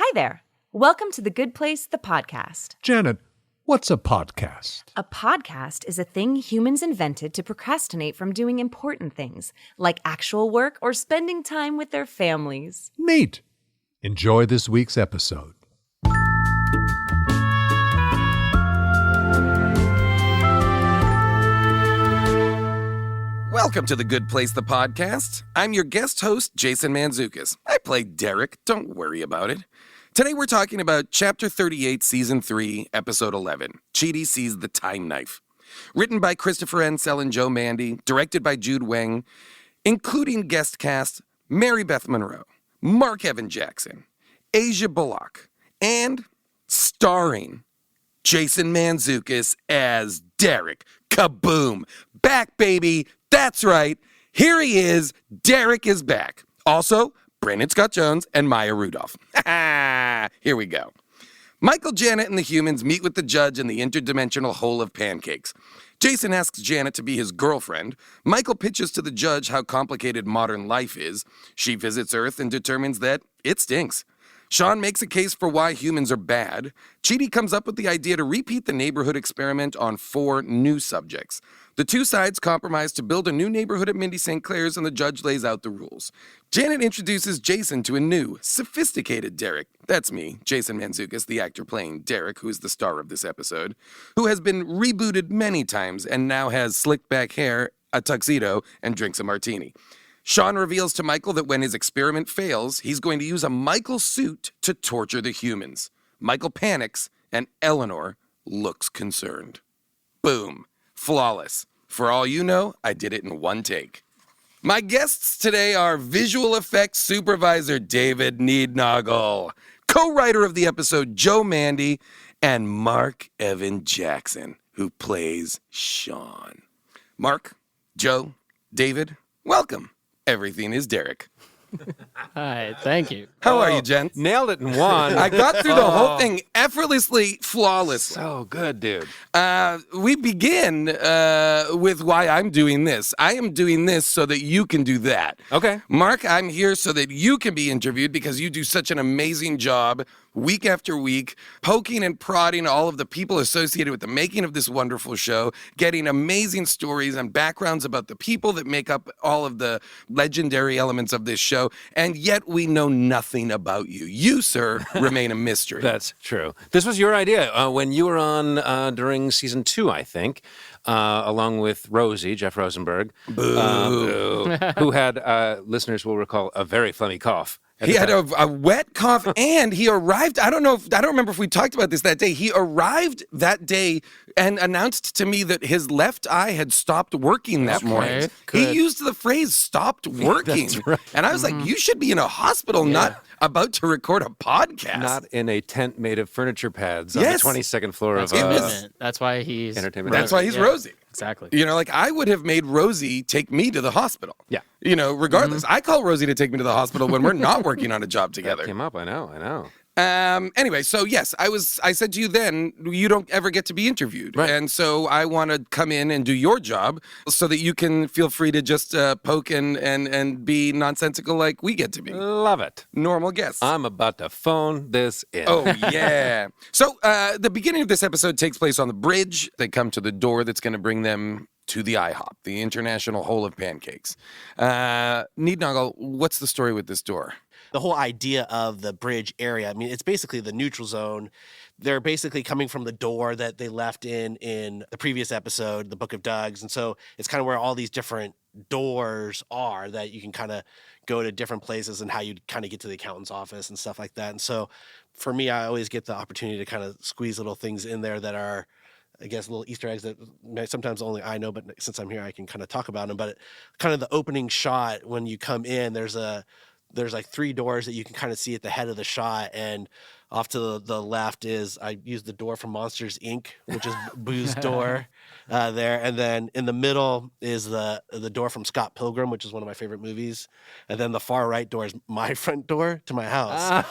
Hi there. Welcome to The Good Place, the podcast. Janet, what's a podcast? A podcast is a thing humans invented to procrastinate from doing important things, like actual work or spending time with their families. Neat. Enjoy this week's episode. Welcome to The Good Place, the podcast. I'm your guest host, Jason Mantzoukas. I play Derek. Don't worry about it. Today we're talking about Chapter 38, Season 3, Episode 11, Chidi Sees the Time Knife. Written by Christopher Ansel and Joe Mandy, directed by Jude Weng, including guest cast Mary Beth Monroe, Marc Evan Jackson, Asia Bullock, and starring Jason Mantzoukas as Derek. Kaboom! Back, baby! That's right. Here he is. Derek is back. Also, Brandon Scott Jones and Maya Rudolph. Here we go. Michael, Janet, and the humans meet with the judge in the interdimensional hole of pancakes. Jason asks Janet to be his girlfriend. Michael pitches to the judge how complicated modern life is. She visits Earth and determines that it stinks. Sean makes a case for why humans are bad. Chidi comes up with the idea to repeat the neighborhood experiment on 4 new subjects. The two sides compromise to build a new neighborhood at Mindy St. Clair's, and the judge lays out the rules. Janet introduces Jason to a new, sophisticated Derek. That's me, Jason Mantzoukas, the actor playing Derek, who is the star of this episode, who has been rebooted many times and now has slicked back hair, a tuxedo, and drinks a martini. Sean reveals to Michael that when his experiment fails, he's going to use a Michael suit to torture the humans. Michael panics, and Eleanor looks concerned. Boom. Flawless. For all you know, I did it in one take. My guests today are visual effects supervisor David Neednoggle, co-writer of the episode Joe Mandy, and Marc Evan Jackson, who plays Sean. Mark, Joe, David, welcome. Everything is Derek. Hi, thank you. How are you, gents? Nailed it in one. I got through the whole thing effortlessly, flawlessly. So good, dude. We begin with why I'm doing this. I am doing this so that you can do that. Okay. Mark, I'm here so that you can be interviewed because you do such an amazing job week after week, poking and prodding all of the people associated with the making of this wonderful show, getting amazing stories and backgrounds about the people that make up all of the legendary elements of this show, and yet we know nothing about you. You, sir, remain a mystery. That's true. This was your idea when you were on during season 2, I think, along with Rosie, Jeff Rosenberg, who had, listeners will recall, a very phlegmy cough. He had a wet cough, and he arrived. I don't remember if we talked about this that day. He arrived that day and announced to me that his left eye had stopped working that morning. Good. He used the phrase "stopped working," That's right. And I was like, "You should be in a hospital, not about to record a podcast." Not in a tent made of furniture pads on Yes. the 22nd floor of That's why he's entertainment. That's why he's Rosie. Exactly. You know, like I would have made Rosie take me to the hospital. Yeah. You know, regardless. I call Rosie to take me to the hospital when we're not working on a job together. Came up, I know. Anyway, so yes, I said to you then, you don't ever get to be interviewed. Right. And so I want to come in and do your job so that you can feel free to just poke and be nonsensical like we get to be. Love it. Normal guests. I'm about to phone this in. Oh, yeah. So the beginning of this episode takes place on the bridge. They come to the door that's going to bring them to the IHOP, the International Hole of Pancakes. Neednoggle, what's the story with this door? The whole idea of the bridge area, I mean, it's basically the neutral zone. They're basically coming from the door that they left in the previous episode, the Book of Doug's. And so it's kind of where all these different doors are that you can kind of go to different places and how you kind of get to the accountant's office and stuff like that. And so for me, I always get the opportunity to kind of squeeze little things in there that are, I guess, little Easter eggs that sometimes only I know, but since I'm here, I can kind of talk about them. But kind of the opening shot when you come in, there's like 3 doors that you can kind of see at the head of the shot, and off to the left is, I used the door from Monsters Inc., which is Boo's door there, and then in the middle is the door from Scott Pilgrim, which is one of my favorite movies, and then the far right door is my front door to my house.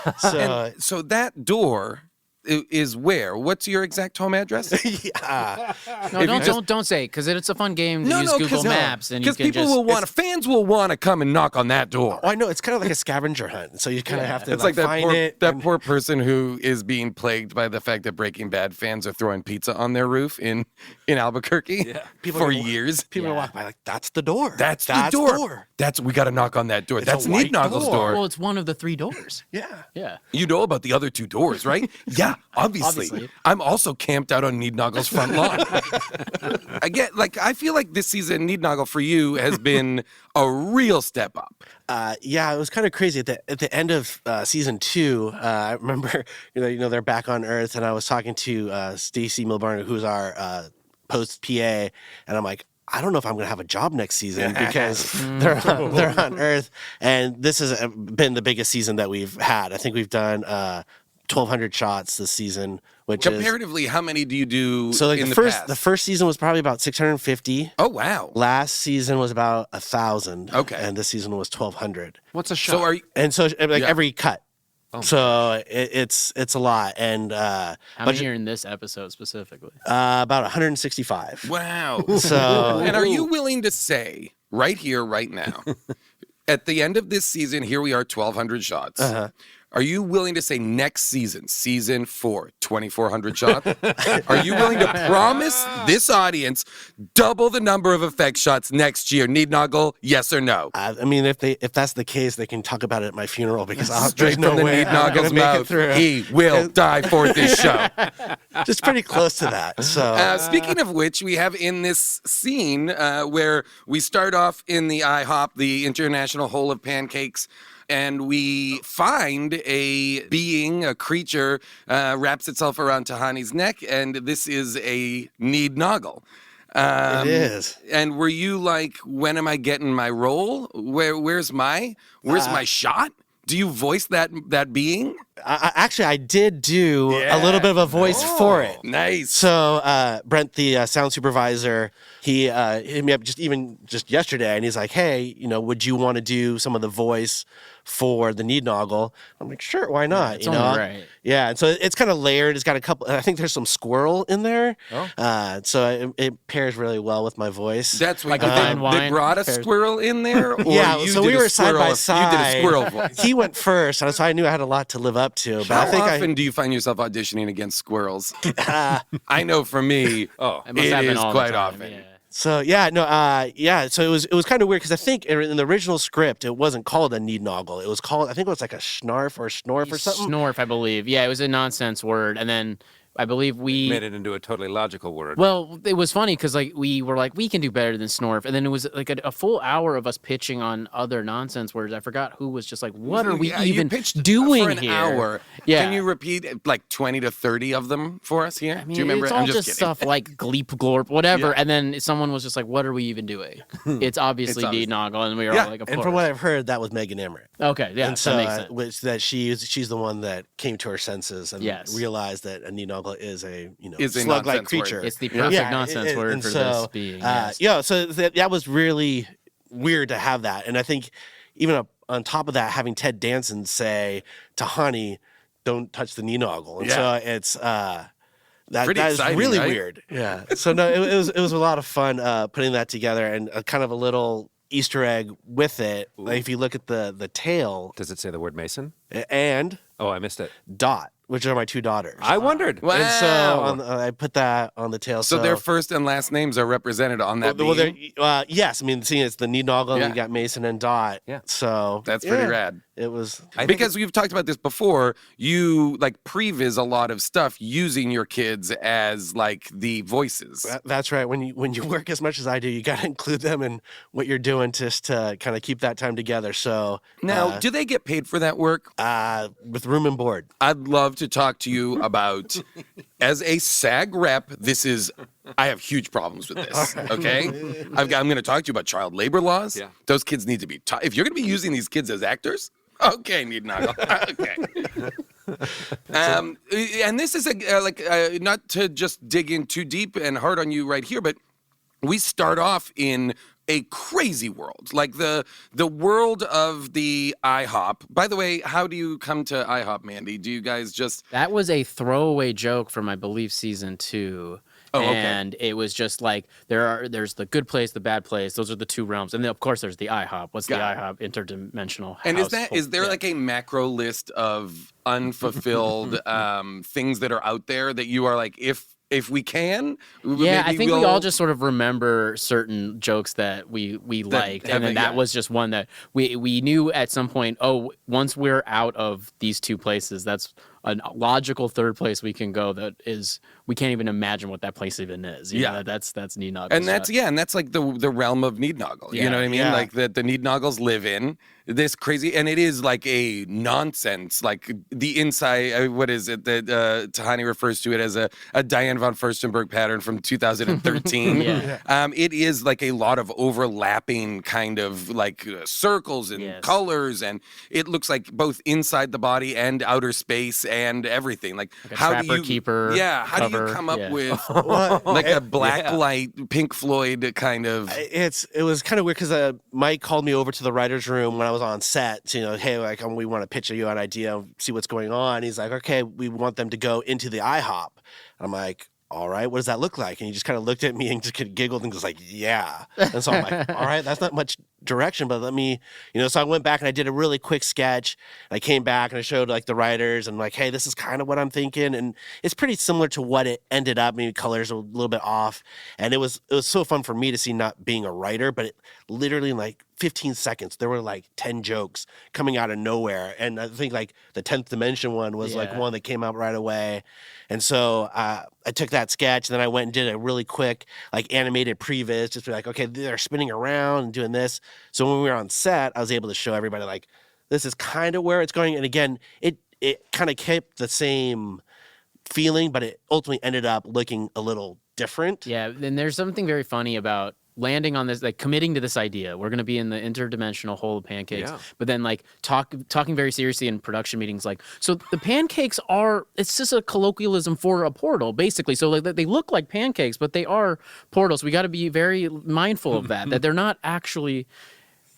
So that door is where? What's your exact home address? Yeah. No, don't say it, because it's a fun game to use Google Maps, and you can people just. will want fans will want to come and knock on that door. Oh, I know. It's kind of like a scavenger hunt. So you kind of have to It's like that find it. poor person who is being plagued by the fact that Breaking Bad fans are throwing pizza on their roof in Albuquerque for years. People walk by like, that's the door. That's the door. We got to knock on that door. That's a white Neednoggle's door. Well, it's one of the 3 doors. Yeah. Yeah. You know about the other 2 doors, right? Yeah, obviously. I'm also camped out on Neednoggle's front lawn. I feel like this season, Neednoggle for you has been a real step up. Yeah, it was kind of crazy at the end of season 2. I remember, they're back on Earth, and I was talking to Stacey Milburn, who's our post PA, and I'm like, I don't know if I'm going to have a job next season because they're on Earth, and this has been the biggest season that we've had. I think we've done 1,200 shots this season, which comparatively, how many do you do? So like in the first season was probably about 650. Oh wow! Last season was about 1,000. Okay, and this season was 1,200. What's a shot? So every cut. Oh, so it's a lot, and how many are in this episode specifically? About 165. Wow! So, and are you willing to say right here, right now, at the end of this season, here we are, 1,200 shots. Are you willing to say next season, season 4, 2,400 shots? Are you willing to promise this audience double the number of effect shots next year? Neednoggle, yes or no? I mean, if that's the case, they can talk about it at my funeral because Straight there's no from the way I'm gonna Neednoggle's make it mouth, through. he will die for this show. Just pretty close to that. So, speaking of which, we have in this scene where we start off in the IHOP, the International Hole of Pancakes, and we find a creature, wraps itself around Tahani's neck, and this is a Neednoggle. it is. And were you like, when am I getting my role? Where's my shot? Do you voice that being? I did do a little bit of a voice for it. Nice. So Brent, the sound supervisor, he hit me up just yesterday, and he's like, "Hey, would you want to do some of the voice for the Neednoggle?" I'm like, "Sure, why not?" It's only right. Yeah, and so it's kind of layered. It's got a couple. I think there's some squirrel in there. Oh. So it pairs really well with my voice. That's what Like a fine they wine brought a squirrel in there? Or Yeah, you so did we a were side by squirrel- You did a side. squirrel voice. He went first, and so I knew I had a lot to live up to. But How I think often do you find yourself auditioning against squirrels? I. I know for me, It must it happen is all quite the time. often. Yeah. So so it was kind of weird because I think in the original script it wasn't called a Neednoggle. It was called, I think it was like a Schnarf or Snorf or something. Snorf, I believe. Yeah, it was a nonsense word, and then I believe we made it into a totally logical word. Well, it was funny because we were like, we can do better than Snorf, and then it was like a full hour of us pitching on other nonsense words. I forgot who was just like, what are we Yeah, you even pitched doing for an here? hour. Yeah. Can you repeat like 20 to 30 of them for us here? I mean, do you remember? it's all I'm just kidding. stuff like gleep, glorp, whatever, Yeah. and then someone was just like, what are we even doing? It's obviously Neednoggle, and we were Yeah, all like, of And course. from what I've heard, that was Megan Emmerich. Okay, yeah, and so that makes sense. which that she's the one that came to her senses and Yes. realized that a Neednoggle is a Is a slug-like nonsense word. creature. It's the perfect nonsense word and for so, this being. Yes. So that was really weird to have that, and I think even on top of that, having Ted Danson say Tahani, "Don't touch the Neednoggle," and so it's Pretty that is exciting, really right? weird. Yeah. So no, it was a lot of fun putting that together and kind of a little Easter egg with it. Like if you look at the tail Does it say the word Mason? and Oh, I missed it. Dot, which are my 2 daughters. I wondered. Wow. And so I put that on the tail. So their first and last names are represented on that well, being? yes. I mean, seeing it's the Neednoggle, Yeah. and you got Mason and Dot. Yeah. So That's pretty rad. It was. Because we've talked about this before, you like previs a lot of stuff using your kids as like the voices. That's right. When you work as much as I do, you got to include them in what you're doing just to kind of keep that time together. So Now, do they get paid for that work? with room and board. I'd love to talk to you about, as a SAG rep, I have huge problems with this, okay? I'm going to talk to you about child labor laws. Yeah. Those kids need to be taught. If you're going to be using these kids as actors, okay, Neednoggle. Okay. And this is not to just dig in too deep and hard on you right here, but we start off in a crazy world, like the world of the IHOP. By the way, how do you come to IHOP, Mandy? Do you guys just... That was a throwaway joke from, I believe, season 2. Oh, okay. And it was just like there's the good place, the bad place. Those are the two realms, and then, of course there's the IHOP. What's the IHOP? Interdimensional. And household. is there like a macro list of unfulfilled things that are out there that you are like, if we can, yeah, I maybe think we we'll... all just sort of remember certain jokes that we liked, and then that was just one that we knew at some point. Oh, once we're out of these two places, that's a logical third place we can go. That is, we can't even imagine what that place even is. You know, that's Neednoggle. And that's like the realm of Neednoggle. Yeah. You know what I mean? Yeah. Like that the Neednoggles live in this crazy, and it is like a nonsense. Like the inside, what is it that Tahani refers to it as a Diane von Furstenberg pattern from 2013. It is like a lot of overlapping kind of like circles and colors, and it looks like both inside the body and outer space and everything. Like a how do Trapper you Keeper how do you cover. come up Yeah. with like a black light Pink Floyd kind of... It was kind of weird because Mike called me over to the writer's room when I was on set. To, hey, like we want to pitch you an idea, see what's going on. He's like, okay, we want them to go into the IHOP. I'm like, all right, what does that look like? And he just kind of looked at me and just kind of giggled and was like, yeah. And so I'm like, all right, that's not much direction, but let me, so I went back and I did a really quick sketch. I came back and I showed like the writers and like, hey, this is kind of what I'm thinking. And it's pretty similar to what it ended up. Maybe colors are a little bit off. And it was so fun for me to see, not being a writer, but it literally in like 15 seconds, there were like 10 jokes coming out of nowhere. And I think like the 10th Dimension one was like one that came out right away. And so I took that sketch and then I went and did a really quick like animated previs, just be like, okay, they're spinning around and doing this. So when we were on set, I was able to show everybody like, this is kind of where it's going. And again, it kind of kept the same feeling, but it ultimately ended up looking a little different. Yeah, and there's something very funny about landing on this, like committing to this idea. We're going to be in the interdimensional hole of pancakes, but then like talking very seriously in production meetings, like, so the pancakes it's just a colloquialism for a portal, basically. So like they look like pancakes, but they are portals. We got to be very mindful of that they're not actually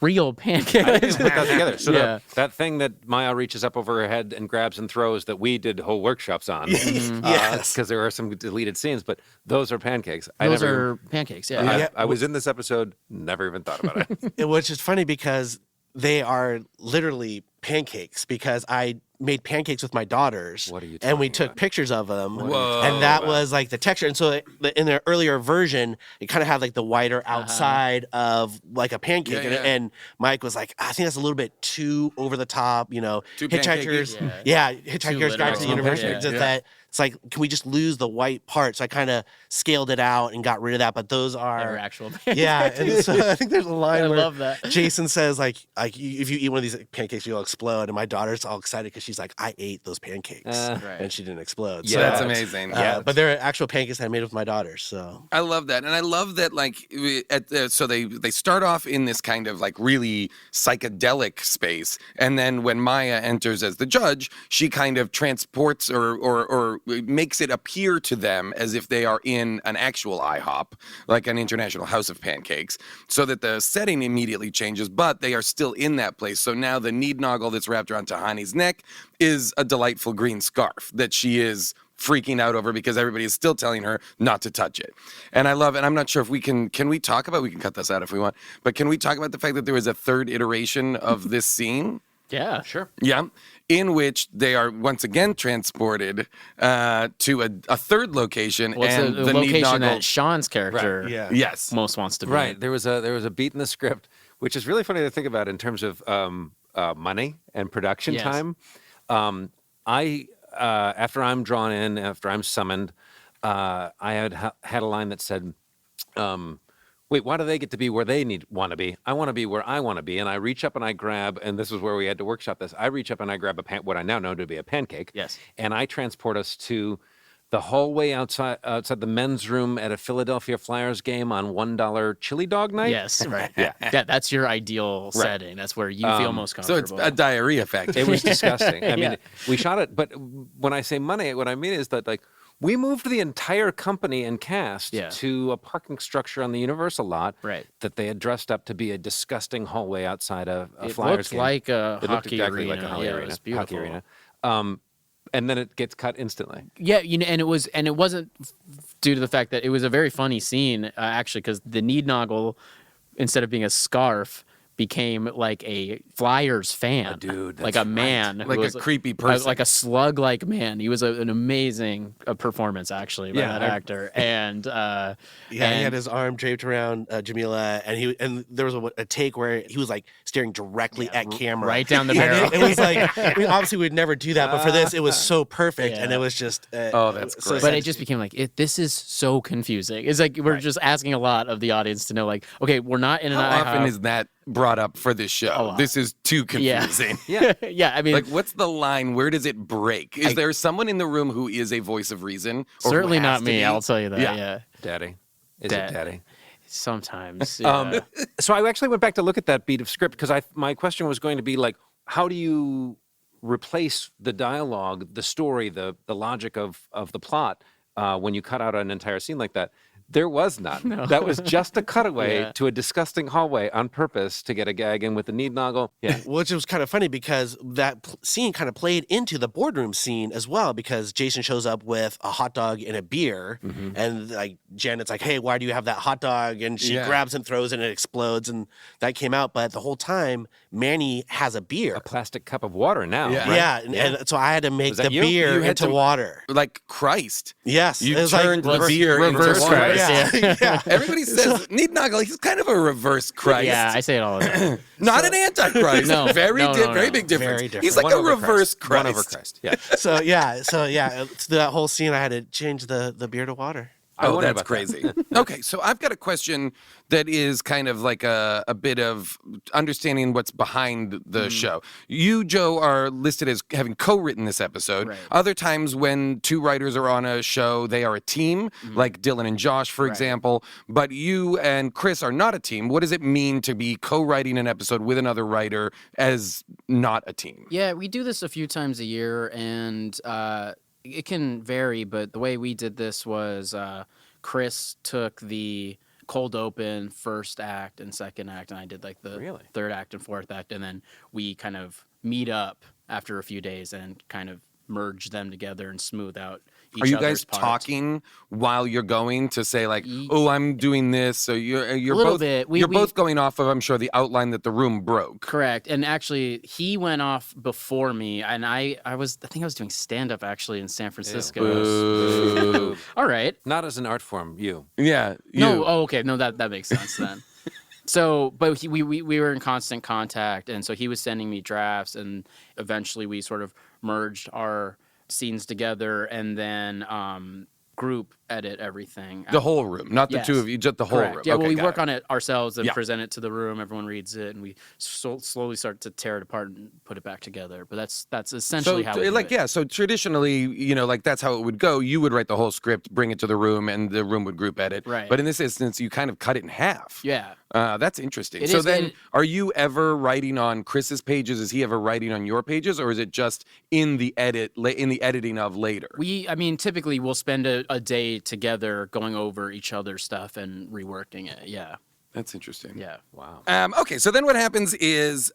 real pancakes. I didn't put that together. So that thing that Maya reaches up over her head and grabs and throws that we did whole workshops on. Yes. Because there are some deleted scenes, but those are pancakes. Those are pancakes, I was in this episode, never even thought about it. Which is funny because they are literally pancakes, because I made pancakes with my daughters. What are you and we talking took about? pictures of them. Whoa. And that was like the texture. And so in the earlier version, it kind of had like the whiter outside of like a pancake. And Mike was like, I think that's a little bit too over the top, Too Hitchhikers. pancakey? Hitchhikers Guide to the Universe. That it's like, can we just lose the white part? So I kind of scaled it out and got rid of that. But those are They're actual pancakes. Yeah. And so I think there's a line I where love that. Jason says like if you eat one of these pancakes, you'll explode. And my daughter's all excited because she's like, I ate those pancakes, and she didn't explode. So that's amazing. But they're actual pancakes I made with my daughters. So I love that, and I love that. Like, so they start off in this kind of like really psychedelic space, and then when Maya enters as the judge, she kind of transports or makes it appear to them as if they are in an actual IHOP, like an International House of Pancakes, so that the setting immediately changes, but they are still in that place. So now the Neednoggle that's wrapped around Tahani's neck is a delightful green scarf that she is freaking out over because everybody is still telling her not to touch it. And I love it. I'm not sure if we can we talk about, we can cut this out if we want, but can we talk about the fact that there was a third iteration of this scene? Yeah, sure. Yeah, in which they are once again transported to a third location, and the the location Neednoggle... that Sean's character Yes. most wants to be. Right. in. There was a beat in the script, which is really funny to think about in terms of money and production time. I after I'm drawn in, after I'm summoned, I had a line that said, wait, why do they get to be where they want to be? I want to be where I want to be. And I reach up and I grab, and this is where we had to workshop this. I reach up and I grab what I now know to be a pancake. Yes. And I transport us to the hallway outside the men's room at a Philadelphia Flyers game on $1 chili dog night. Yes, right. That's your ideal setting. That's where you feel most So comfortable. it's a diarrhea factory. It was disgusting. I mean, we shot it, but when I say money, what I mean is that like We moved the entire company and cast Yeah. to a parking structure on the Universal lot Right. that they had dressed up to be a disgusting hallway outside a It Flyers looked game. like a It looked hockey exactly arena. like a hockey Yeah, arena. it was Hockey beautiful. arena. And then it gets cut instantly. Yeah, and it wasn't due to the fact that it was a very funny scene actually, because the Neednoggle, instead of being a scarf, became like a Flyers fan, A dude, like that's a man, right. who Like a was creepy person. like a slug-like man. He was an amazing performance actually by that actor, and Yeah, he had his arm draped around Jamila, and there was a take where he was like staring directly at camera, right down the And barrel. it was like, obviously we'd never do that, but for this, it was so perfect, and Yeah. it was just. Oh, that's so great. But it just became like this is so confusing. It's like we're just asking a lot of the audience to know, like, okay, we're not in an How often IHOP. is that brought up for this show? lot. This is too Yeah. confusing. Yeah, I mean, Like, what's the line? Where does it break? Is there someone in the room who is a voice of reason? Or who certainly has not to me. be? I'll tell you that. Yeah. Yeah, Daddy. Is Dad. it Daddy? sometimes. Yeah. So I actually went back to look at that beat of script because my question was going to be like, how do you replace the dialogue, the story, the logic of the plot when you cut out an entire scene like that? There was none. That was just a cutaway Yeah. to a disgusting hallway on purpose to get a gag in with the Neednoggle. Yeah. Which was kind of funny because that scene kind of played into the boardroom scene as well, because Jason shows up with a hot dog and a beer, and like Janet's like, "Hey, why do you have that hot dog?" And she Yeah. grabs and throws it and it explodes, and that came out. But the whole time, Manny has a beer. A plastic cup of water now. Yeah. right? Yeah, and so I had to make Was that the you? beer You had into to- water. Like Christ. Yes, You it was like turned the beer into reverse water. Christ. Yeah, yeah. Everybody says Neednoggle, he's kind of a reverse Christ. Yeah, I say it all the time. Not an antichrist. No, very no, no, very no. big difference. Very different. He's like One a over reverse Christ. One over Christ. Yeah. So it's that whole scene. I had to change the beer to water. I Oh, wondered that's about crazy. Okay, so I've got a question that is kind of like a bit of understanding what's behind the show. You, Joe, are listed as having co-written this episode. Right. Other times when two writers are on a show, they are a team, like Dylan and Josh, for example. But you and Chris are not a team. What does it mean to be co-writing an episode with another writer as not a team? Yeah, we do this a few times a year, and it can vary, but the way we did this was Chris took the cold open first act and second act, and I did like the Really? third act and fourth act, and then we kind of meet up after a few days and kind of merge them together and smooth out each Are you other's guys parts. talking while you're going to say like, Ye- "Oh, I'm doing this"? So you're little both bit. you're We- both going off of, I'm sure, the outline that the room broke. Correct. And actually, he went off before me, and I think I was doing stand-up actually in San Francisco. Boo. All right. Not as an art form, you. Yeah. No, you. oh, okay. No, that makes sense then. So, but we were in constant contact, and so he was sending me drafts, and eventually we sort of merged our scenes together, and then group edit everything. The whole room, not the Yes. two of you, just the whole Correct. room. Yeah, okay, well, we got work it. on it ourselves and Yeah. present it to the room. Everyone reads it, and we slowly start to tear it apart and put it back together. But that's essentially how we do it. Yeah, so traditionally, like that's how it would go. You would write the whole script, bring it to the room, and the room would group edit. Right. But in this instance, you kind of cut it in half. Yeah. That's interesting. It So is, then, and- are you ever writing on Chris's pages? Is he ever writing on your pages, or is it just in the editing of later? I mean, typically we'll spend a day together going over each other's stuff and reworking it. Yeah. That's interesting. Yeah. Wow. Okay, so then what happens is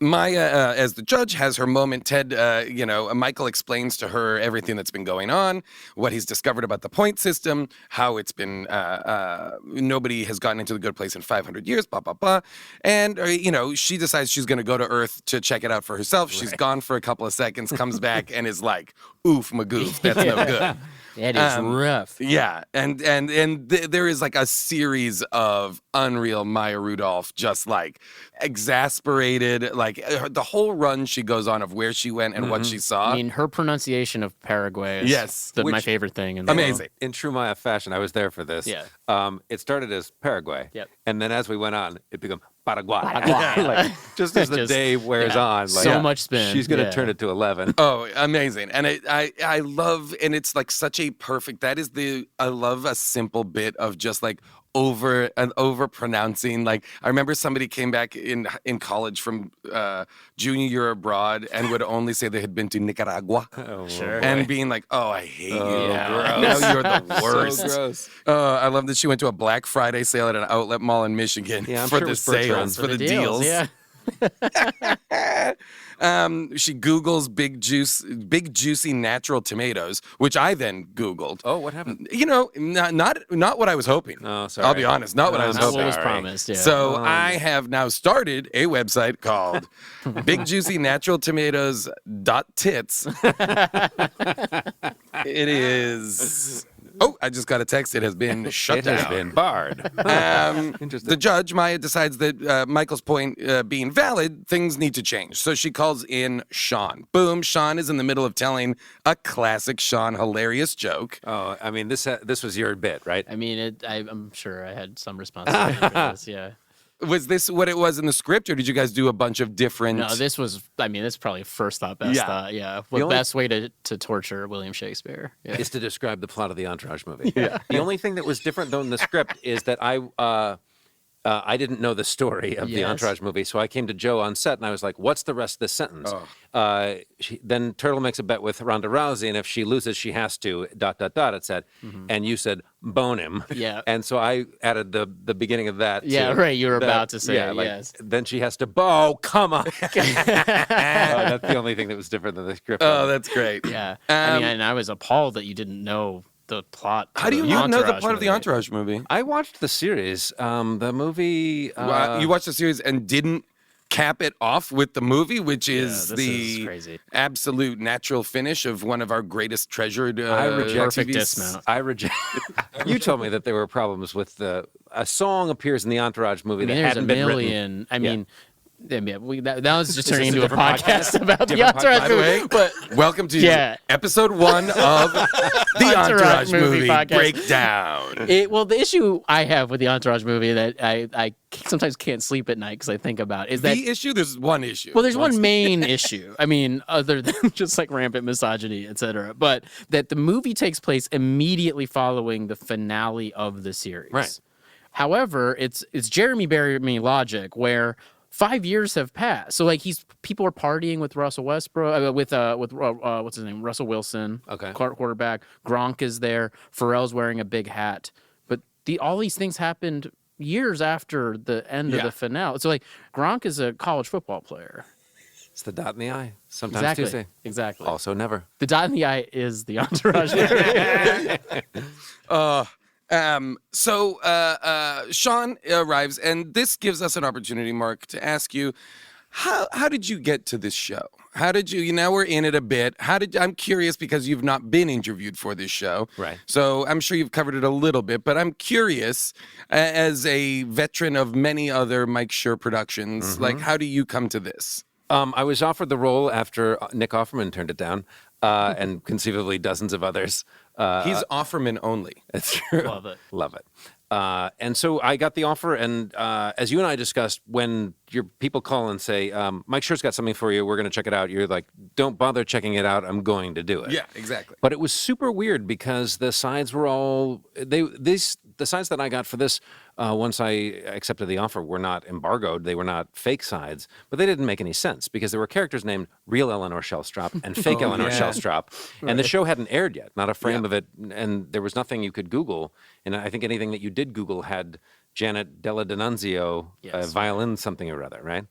Maya, as the judge, has her moment. Ted, Michael explains to her everything that's been going on, what he's discovered about the point system, how it's been, nobody has gotten into the good place in 500 years, blah, blah, blah. And, she decides she's going to go to Earth to check it out for herself. She's gone for a couple of seconds, comes back, and is like, oof, magoof, that's no good. It is rough. Yeah, and there is like a series of unreal Maya Rudolph, just like exasperated, like the whole run she goes on of where she went and what she saw. I mean, her pronunciation of Paraguay is Yes. my Which- favorite thing. In the Amazing. world. In true Maya fashion, I was there for this. Yeah. It started as Paraguay. Yep. And then as we went on, it became Paraguay. Paraguay. Like, just as the Just- day wears yeah. on. Like, So much spin. She's going to Yeah. turn it to 11. Oh, amazing. And I love, and it's like such a perfect, I love a simple bit of just like over pronouncing. Like I remember somebody came back in college from junior year abroad and would only say they had been to Nicaragua. Oh, Sure. And being like, oh, I hate you. yeah. Now you're the worst. So gross. I love that she went to a Black Friday sale at an outlet mall in Michigan Yeah, I'm for sure it the was Bertrand. sales, for the deals. Yeah. She Googles big juicy natural tomatoes, which I then Googled. Oh, what happened? You know, not what I was hoping. Oh, sorry. I'll be honest, not what I was Not hoping. what was Sorry. promised. Yeah. So I have now started a website called bigjuicynaturaltomatoes.tits. It is. Oh, I just got a text. It has been shut It down. has been barred. Interesting. The judge, Maya, decides that Michael's point being valid, things need to change. So she calls in Sean. Boom, Sean is in the middle of telling a classic Sean hilarious joke. Oh, I mean, this was your bit, right? I mean, I'm sure I had some responsibility for this. Yeah. Was this what it was in the script, or did you guys do a bunch of different... No, this was. I mean, it's probably first thought, best thought. Yeah. The only- best way to torture William Shakespeare. Yeah. Is to describe the plot of the Entourage movie. Yeah. The only thing that was different though in the script is that I didn't know the story of the Yes. Entourage movie, so I came to Joe on set and I was like, "What's the rest of this sentence?" Then Turtle makes a bet with Ronda Rousey, and if she loses, she has to ... It said, and you said bone him. Yeah. And so I added the beginning of that. Yeah, too. right, you were The- about to say, yeah, like, yes. Then she has to bow. Come on. That's the only thing that was different than the script. Oh, that's great. Yeah. I mean, and I was appalled that you didn't know the plot. to How do you the not know the Entourage plot of the movie. Entourage movie? I watched the series. The movie. You watched the series and didn't cap it off with the movie, which is this the is crazy. absolute natural finish of one of our greatest treasured I reject Perfect TV dismount. I reject. You told me that there were problems with a song appears in the Entourage movie I mean, that there's a hadn't been written. million. I Yeah. mean, that was just turning this a into a different podcast about the Different Entourage By the way, movie. But welcome to Yeah. episode 1 of the Entourage Entourage movie movie podcast. breakdown. the issue I have with the Entourage movie that I sometimes can't sleep at night because I think about is that The issue, there's one issue. well, there's one main issue. I mean, other than just like rampant misogyny, etc. But that the movie takes place immediately following the finale of the series. Right. However, it's Jeremy Bearimy logic where 5 years have passed. So like people are partying with Russell Westbrook with what's his name, Russell Wilson. Okay. Quarterback. Gronk is there. Pharrell's wearing a big hat. But all these things happened years after the end of the finale. So like Gronk is a college football player. It's the dot in the I. Sometimes Exactly. Tuesday. Exactly. Also never. The dot in the I is the Entourage. So Sean arrives, and this gives us an opportunity, Mark, to ask you, how did you get to this show? How did you now we're in it a bit. I'm curious because you've not been interviewed for this show. Right. So I'm sure you've covered it a little bit, but I'm curious, as a veteran of many other Mike Schur productions, like how do you come to this? I was offered the role after Nick Offerman turned it down, and conceivably dozens of others. He's Offerman only. That's true. Love it. Love it. And so I got the offer, and as you and I discussed, when your people call and say, Mike Schur's got something for you, we're going to check it out, you're like, don't bother checking it out, I'm going to do it. Yeah, exactly. But it was super weird because the sides were all the sides that I got for this once I accepted the offer were not embargoed. They were not fake sides, but they didn't make any sense because there were characters named real Eleanor Shellstrop and fake Eleanor Shellstrop, and the show hadn't aired yet, not a frame of it, and there was nothing you could Google. And I think anything that you did Google had Janet Della D'Annunzio, violin something or other, right?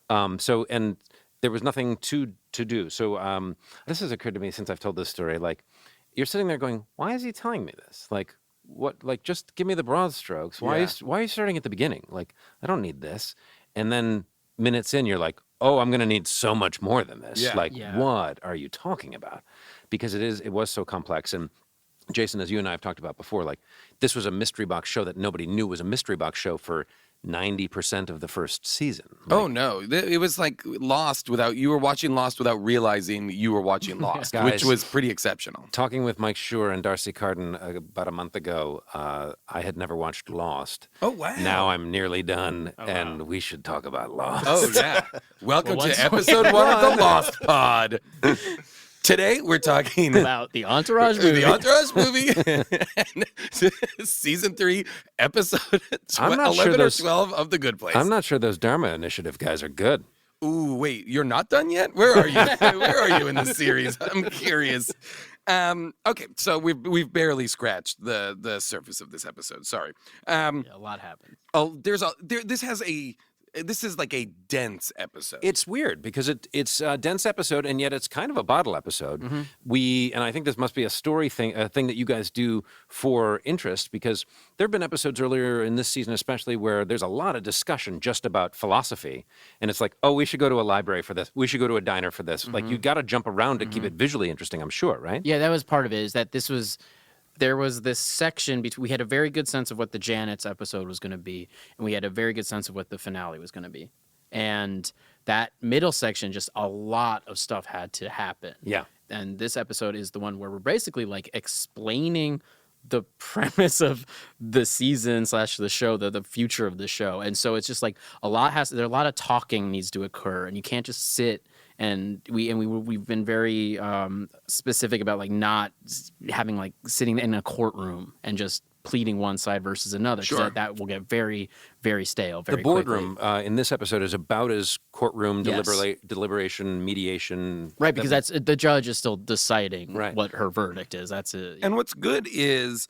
And there was nothing to do. So this has occurred to me since I've told this story. Like, you're sitting there going, why is he telling me this? Like, what? Like, just give me the broad strokes. Why are you starting at the beginning? Like, I don't need this. And then minutes in, you're like, oh, I'm going to need so much more than this. Yeah. Like, what are you talking about? Because it was so complex. And Jason, as you and I have talked about before, like, this was a mystery box show that nobody knew was a mystery box show for 90% of the first season. Like, Oh no! It was like you were watching Lost without realizing you were watching Lost, Guys. which was pretty exceptional. Talking with Mike Schur and Darcy Carden about a month ago, I had never watched Lost. Oh wow! Now I'm nearly done, and we should talk about Lost. Oh yeah! Welcome Well, to once- episode 1 of the Lost Pod. Today we're talking About the Entourage movie. The Entourage movie, and season 3, episode 11 or 12 of The Good Place. I'm not sure those Dharma Initiative guys are good. Ooh, wait, you're not done yet? Where are you? Where are you in the series? I'm curious. Okay, so we've barely scratched the surface of this episode. Sorry. Yeah, a lot happened. This is like a dense episode. It's weird because it's a dense episode, and yet it's kind of a bottle episode. And I think this must be a story thing, a thing that you guys do for interest, because there have been episodes earlier in this season, especially where there's a lot of discussion just about philosophy, and it's like, oh, we should go to a library for this, we should go to a diner for this. Like you got to jump around to keep it visually interesting, I'm sure, right? Yeah, that was part of it. Is that there was this section between. We had a very good sense of what the Janet's episode was going to be, and we had a very good sense of what the finale was going to be. And that middle section, just a lot of stuff had to happen. Yeah. And this episode is the one where we're basically like explaining the premise of the season / the show, the future of the show. And so it's just like a lot of talking needs to occur, and you can't just sit. And we've been very specific about like not having like sitting in a courtroom and just pleading one side versus another. Sure. That will get very, very stale very The boardroom quickly. in this episode is about as courtroom Yes. deliberation, mediation. Right, because that's the judge is still deciding Right. what her verdict is. That's it. And what's good is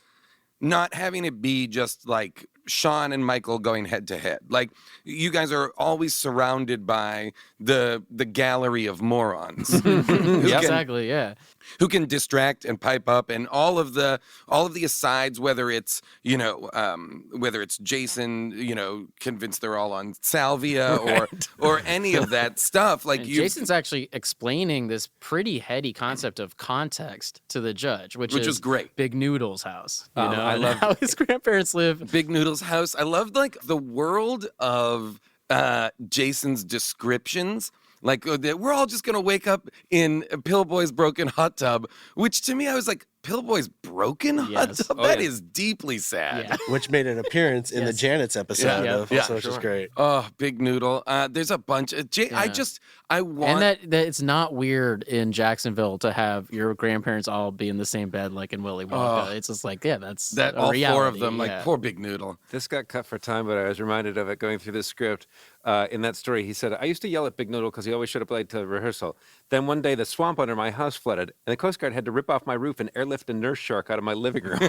not having it be just like Sean and Michael going head to head. Like you guys are always surrounded by the gallery of morons. Exactly. Yeah. Who can distract and pipe up, and all of the asides, whether it's Jason, convinced they're all on salvia or any of that stuff. Like And Jason's actually explaining this pretty heady concept of context to the judge, which was great. Big Noodle's house. You know, I and love- how his grandparents live. Big Noodle's house. I loved like the world of Jason's descriptions. Like we're all just gonna wake up in Pillboy's broken hot tub, which to me I was like, Pillboy's broken hot Yes. tub? That is deeply sad. Yeah. Which made an appearance in the Yes. Janet's episode, Yeah. of, Yeah. which is great. Oh, Big Noodle. There's a bunch of I want And that it's not weird in Jacksonville to have your grandparents all be in the same bed like in Willy Wonka. It's just like, yeah, that's that a all reality. four of them, like yeah. poor Big Noodle. This got cut for time, but I was reminded of it going through this script. In that story, he said, I used to yell at Big Noodle because he always showed up late to rehearsal. Then one day, the swamp under my house flooded, and the Coast Guard had to rip off my roof and airlift a nurse shark out of my living room.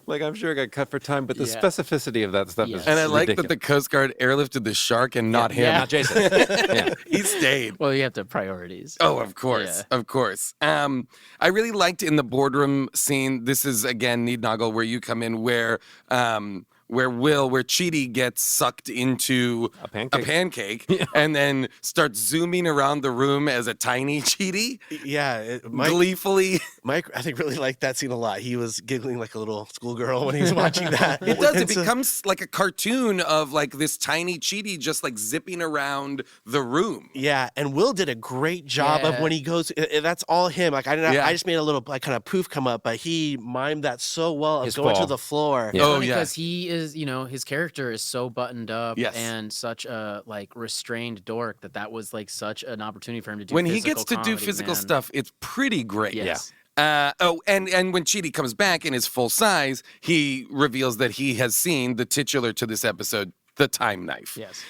Like, I'm sure it got cut for time, but the Yeah. specificity of that stuff Yes. is And I like that ridiculous. the Coast Guard airlifted the shark and not him. Yeah. Not Jason. Yeah. He stayed. Well, you have to priorities. Oh, of course, of course. I really liked in the boardroom scene. This is again Need Noggle, where you come in, where Chidi gets sucked into A pancake. and then starts zooming around the room as a tiny Chidi, Yeah, gleefully. Mike, I think, really liked that scene a lot. He was giggling like a little schoolgirl when he was watching that. It does. It And so- becomes like a cartoon of like this tiny Chidi just like zipping around the room. Yeah, and Will did a great job of Yeah. when he goes. That's all him. Like Yeah. I just made a little like kind of poof come up, but he mimed that so well of His going fall. to the floor. Yeah. Oh, Because he is, his character is so buttoned up Yes. and such a like restrained dork that was like such an opportunity for him to do. When he physical gets to do comedy, physical man. stuff, it's pretty great. Yes. And when Chidi comes back in his full size, he reveals that he has seen the titular to this episode, the time knife. Yes.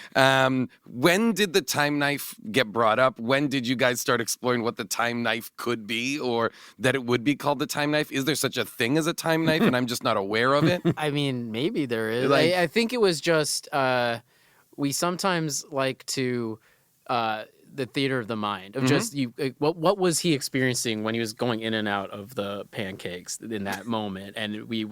When did the time knife get brought up? When did you guys start exploring what the time knife could be, or that it would be called the time knife? Is there such a thing as a time knife, and I'm just not aware of it? I mean, maybe there is. Like- I think it was just we sometimes like to the theater of the mind of just what was he experiencing when he was going in and out of the pancakes in that moment, and we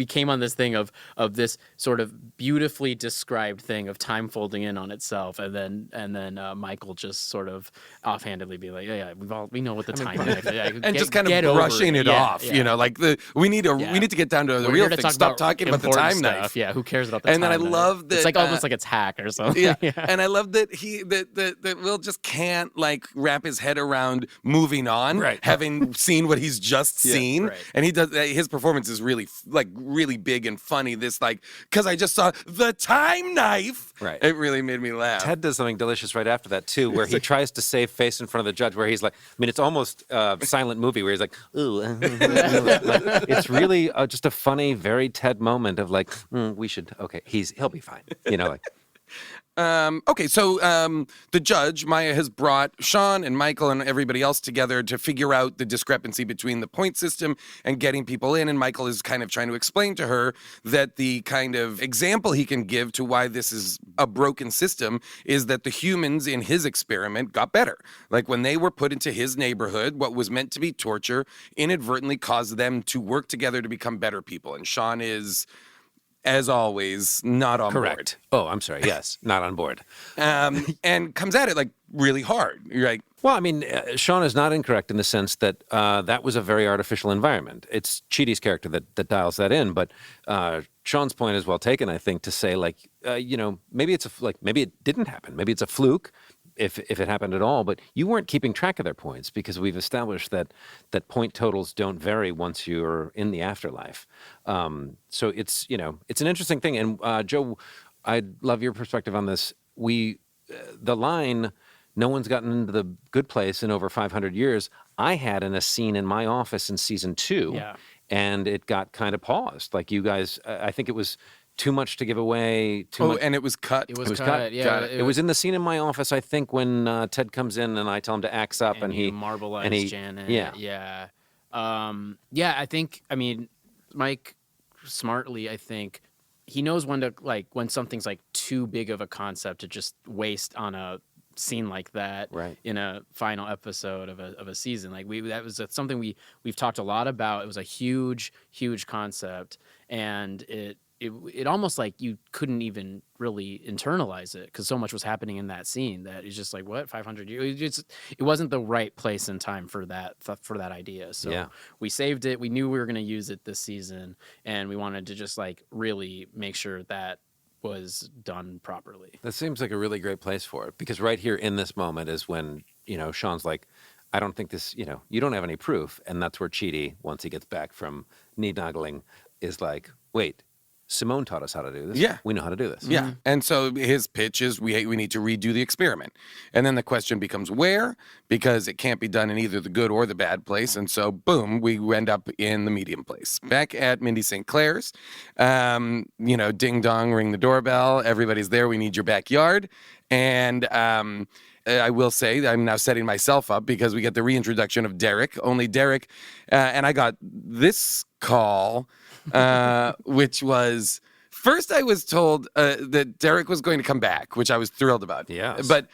came on this thing of this sort of beautifully described thing of time folding in on itself, and then Michael just sort of offhandedly be like, yeah, we know what the time is, And just kind of brushing it off, like we need to get down to the We're real here to thing. talk Stop about talking about the important time stuff. knife. Yeah, who cares about the And then time I knife? love that, it's like almost like it's hack or something. Yeah. And I love that that that Will just can't like wrap his head around moving on, Right. having seen what he's just seen, right. and he does. His performance is really really big and funny. This like because I just saw the time knife. Right. It really made me laugh. Ted does something delicious right after that too, where he tries to save face in front of the judge. Where he's like, I mean, it's almost a silent movie where he's like, "Ooh," like, it's really just a funny, very Ted moment of like, we should. Okay, he'll be fine. Like. Okay, so the judge, Maya, has brought Sean and Michael and everybody else together to figure out the discrepancy between the point system and getting people in. And Michael is kind of trying to explain to her that the kind of example he can give to why this is a broken system is that the humans in his experiment got better. Like when they were put into his neighborhood, what was meant to be torture inadvertently caused them to work together to become better people. And Sean is, as always, not on Correct. Oh, I'm sorry. Yes, not on board. board. And comes at it like really hard. You're like, Well, I mean, Sean is not incorrect in the sense that that was a very artificial environment. It's Chidi's character that dials that in, but Sean's point is well taken, I think, to say like, maybe it's maybe it didn't happen. Maybe it's a fluke. If it happened at all, but you weren't keeping track of their points because we've established that point totals don't vary once you're in the afterlife. So it's an interesting thing. And Joe, I'd love your perspective on this. The line, "No one's gotten into the good place in over 500 years," I had in a scene in my office in season 2, and it got kind of paused. Like you guys, I think it was too much to give away. and it was cut. It was cut. Yeah, Got It was in the scene in my office, I think, when Ted comes in and I tell him to axe up, and he marbleized Janet. Yeah. I think. I mean, Mike, smartly, I think he knows when something's like too big of a concept to just waste on a scene like that in a final episode of a season. Like that's something we've talked a lot about. It was a huge concept, and it almost like you couldn't even really internalize it because so much was happening in that scene that it's just like, what, 500 years? It wasn't the right place and time for that idea. So we saved it. We knew we were going to use it this season, and we wanted to just like really make sure that was done properly. That seems like a really great place for it, because right here in this moment is when, Sean's like, I don't think this, you don't have any proof. And that's where Chidi, once he gets back from knee-noggling, is like, wait, Simone taught us how to do this. Yeah. We know how to do this. Yeah. And so his pitch is we need to redo the experiment. And then the question becomes where, because it can't be done in either the good or the bad place. And so, boom, we end up in the medium place. Back at Mindy St. Clair's, ding dong, ring the doorbell. Everybody's there. We need your backyard. And I will say I'm now setting myself up because we get the reintroduction of Derek, only Derek. And I got this call, which was first I was told that Derek was going to come back, which I was thrilled about. Yes. But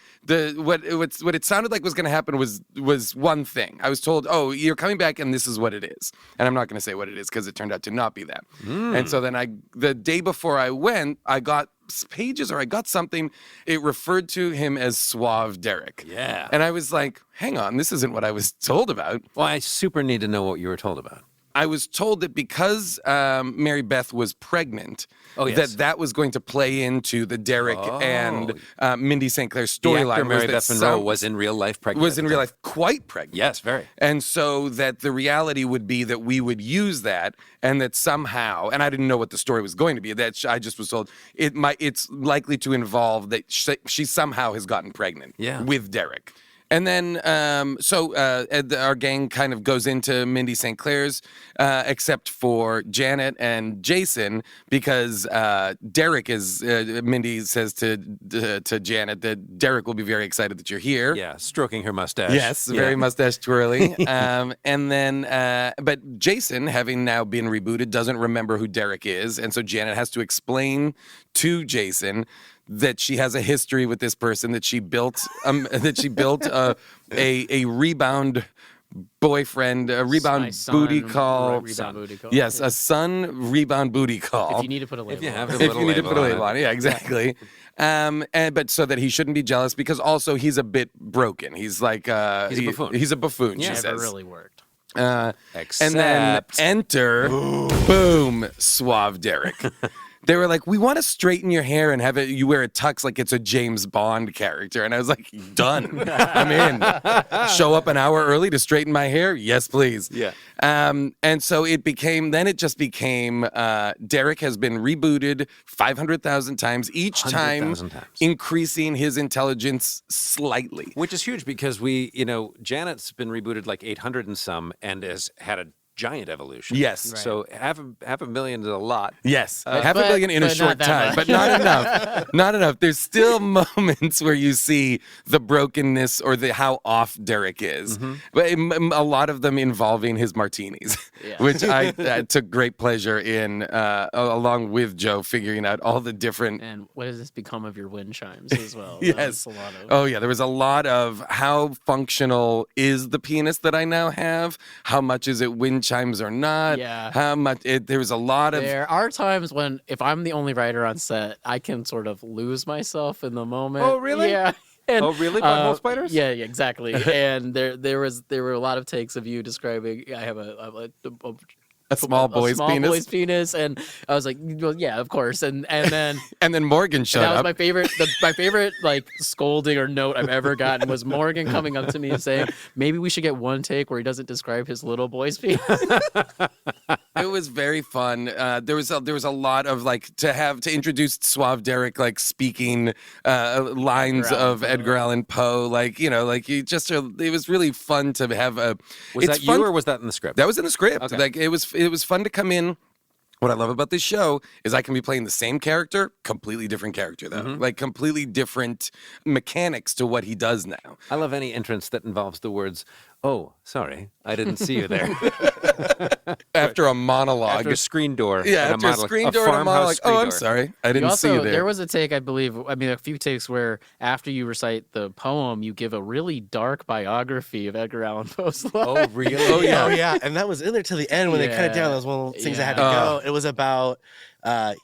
what it sounded like was going to happen was one thing. I was told, oh, you're coming back and this is what it is. And I'm not going to say what it is because it turned out to not be that. And so then the day before I went, I got pages or I got something. It referred to him as Suave Derek. Yeah. And I was like, hang on, this isn't what I was told about. Well, I super need to know what you were told about. I was told that because Mary Beth was pregnant, that was going to play into the Derek and Mindy St. Clair storyline. The actor Mary Beth Monroe was in real life pregnant. Was in real life quite pregnant. Yes, very. And so that the reality would be that we would use that, and that somehow, and I didn't know what the story was going to be. That I just was told it's likely to involve that she somehow has gotten pregnant with Derek. And then, our gang kind of goes into Mindy St. Clair's, except for Janet and Jason, because Derek Mindy says to Janet that Derek will be very excited that you're here. Yeah, stroking her mustache. Yes, very mustache twirly. And then, but Jason, having now been rebooted, doesn't remember who Derek is. And so Janet has to explain to Jason that she has a history with this person, that she built a rebound boyfriend, a rebound booty call. Rebound booty call. Yes, a son rebound booty call. If you need to put a label. If you have on to it. put If you need to put a label on it, yeah, exactly. But so that he shouldn't be jealous, because also he's a bit broken. He's like he's a buffoon. He's a buffoon. Yeah, she never says. really worked. And then enter, boom, Suave Derek. they were like, we want to straighten your hair and have you wear a tux like it's a James Bond character. And I was like, done. I'm in. Show up an hour early to straighten my hair? Yes, please. Yeah. And so it just became Derek has been rebooted 500,000 times, each time 100,000 times. increasing his intelligence slightly. Which is huge because Janet's been rebooted like 800 and some and has had a giant evolution. Yes. Right. So half a million is a lot. Yes, But- half a billion in a but short not that time, much. but not enough. Not enough. There's still moments where you see the brokenness or how off Derek is, but a lot of them involving his martinis, Yeah. which I took great pleasure in, along with Joe, figuring out all the different. And what has this become of your wind chimes as well? That Yes. was a lot of. Oh yeah, there was a lot of how functional is the penis that I now have? How much is it wind chimes or not? Yeah. How much? There was a lot of. There are times when, if I'm the only writer on set, I can sort of lose myself in the moment. Oh, really? Yeah. And, Oh, really? Butthole spiders? Yeah, exactly. And there were a lot of takes of you describing. I have a small boy's penis. boy's penis, and I was like, well, yeah, of course. And then And then Morgan showed that was up. my favorite. My favorite like scolding or note I've ever gotten was Morgan coming up to me and saying, maybe we should get one take where he doesn't describe his little boy's penis. It was very fun. There was a lot of like to introduce Suave Derek like speaking lines Edgar Allan of Poe. Edgar Allan Poe, like it was really fun to have a. Was it's that fun, you or was that in the script? that was in the script? Okay. Like it was fun to come in. What I love about this show is I can be playing the same character, completely different character though, like completely different mechanics to what he does now. I love any entrance that involves the words, "Oh, sorry, I didn't see you there." After a monologue, After a screen door. yeah, and after a monologue- screen door and a farmhouse monologue. screen Oh, I'm door. sorry, I didn't see you there. There was a take, I believe, a few takes where after you recite the poem, you give a really dark biography of Edgar Allan Poe's life. Oh, really? Oh, yeah. Oh yeah, and that was in there till the end when they cut it down. That was one of the things that had to Yeah. go. It was about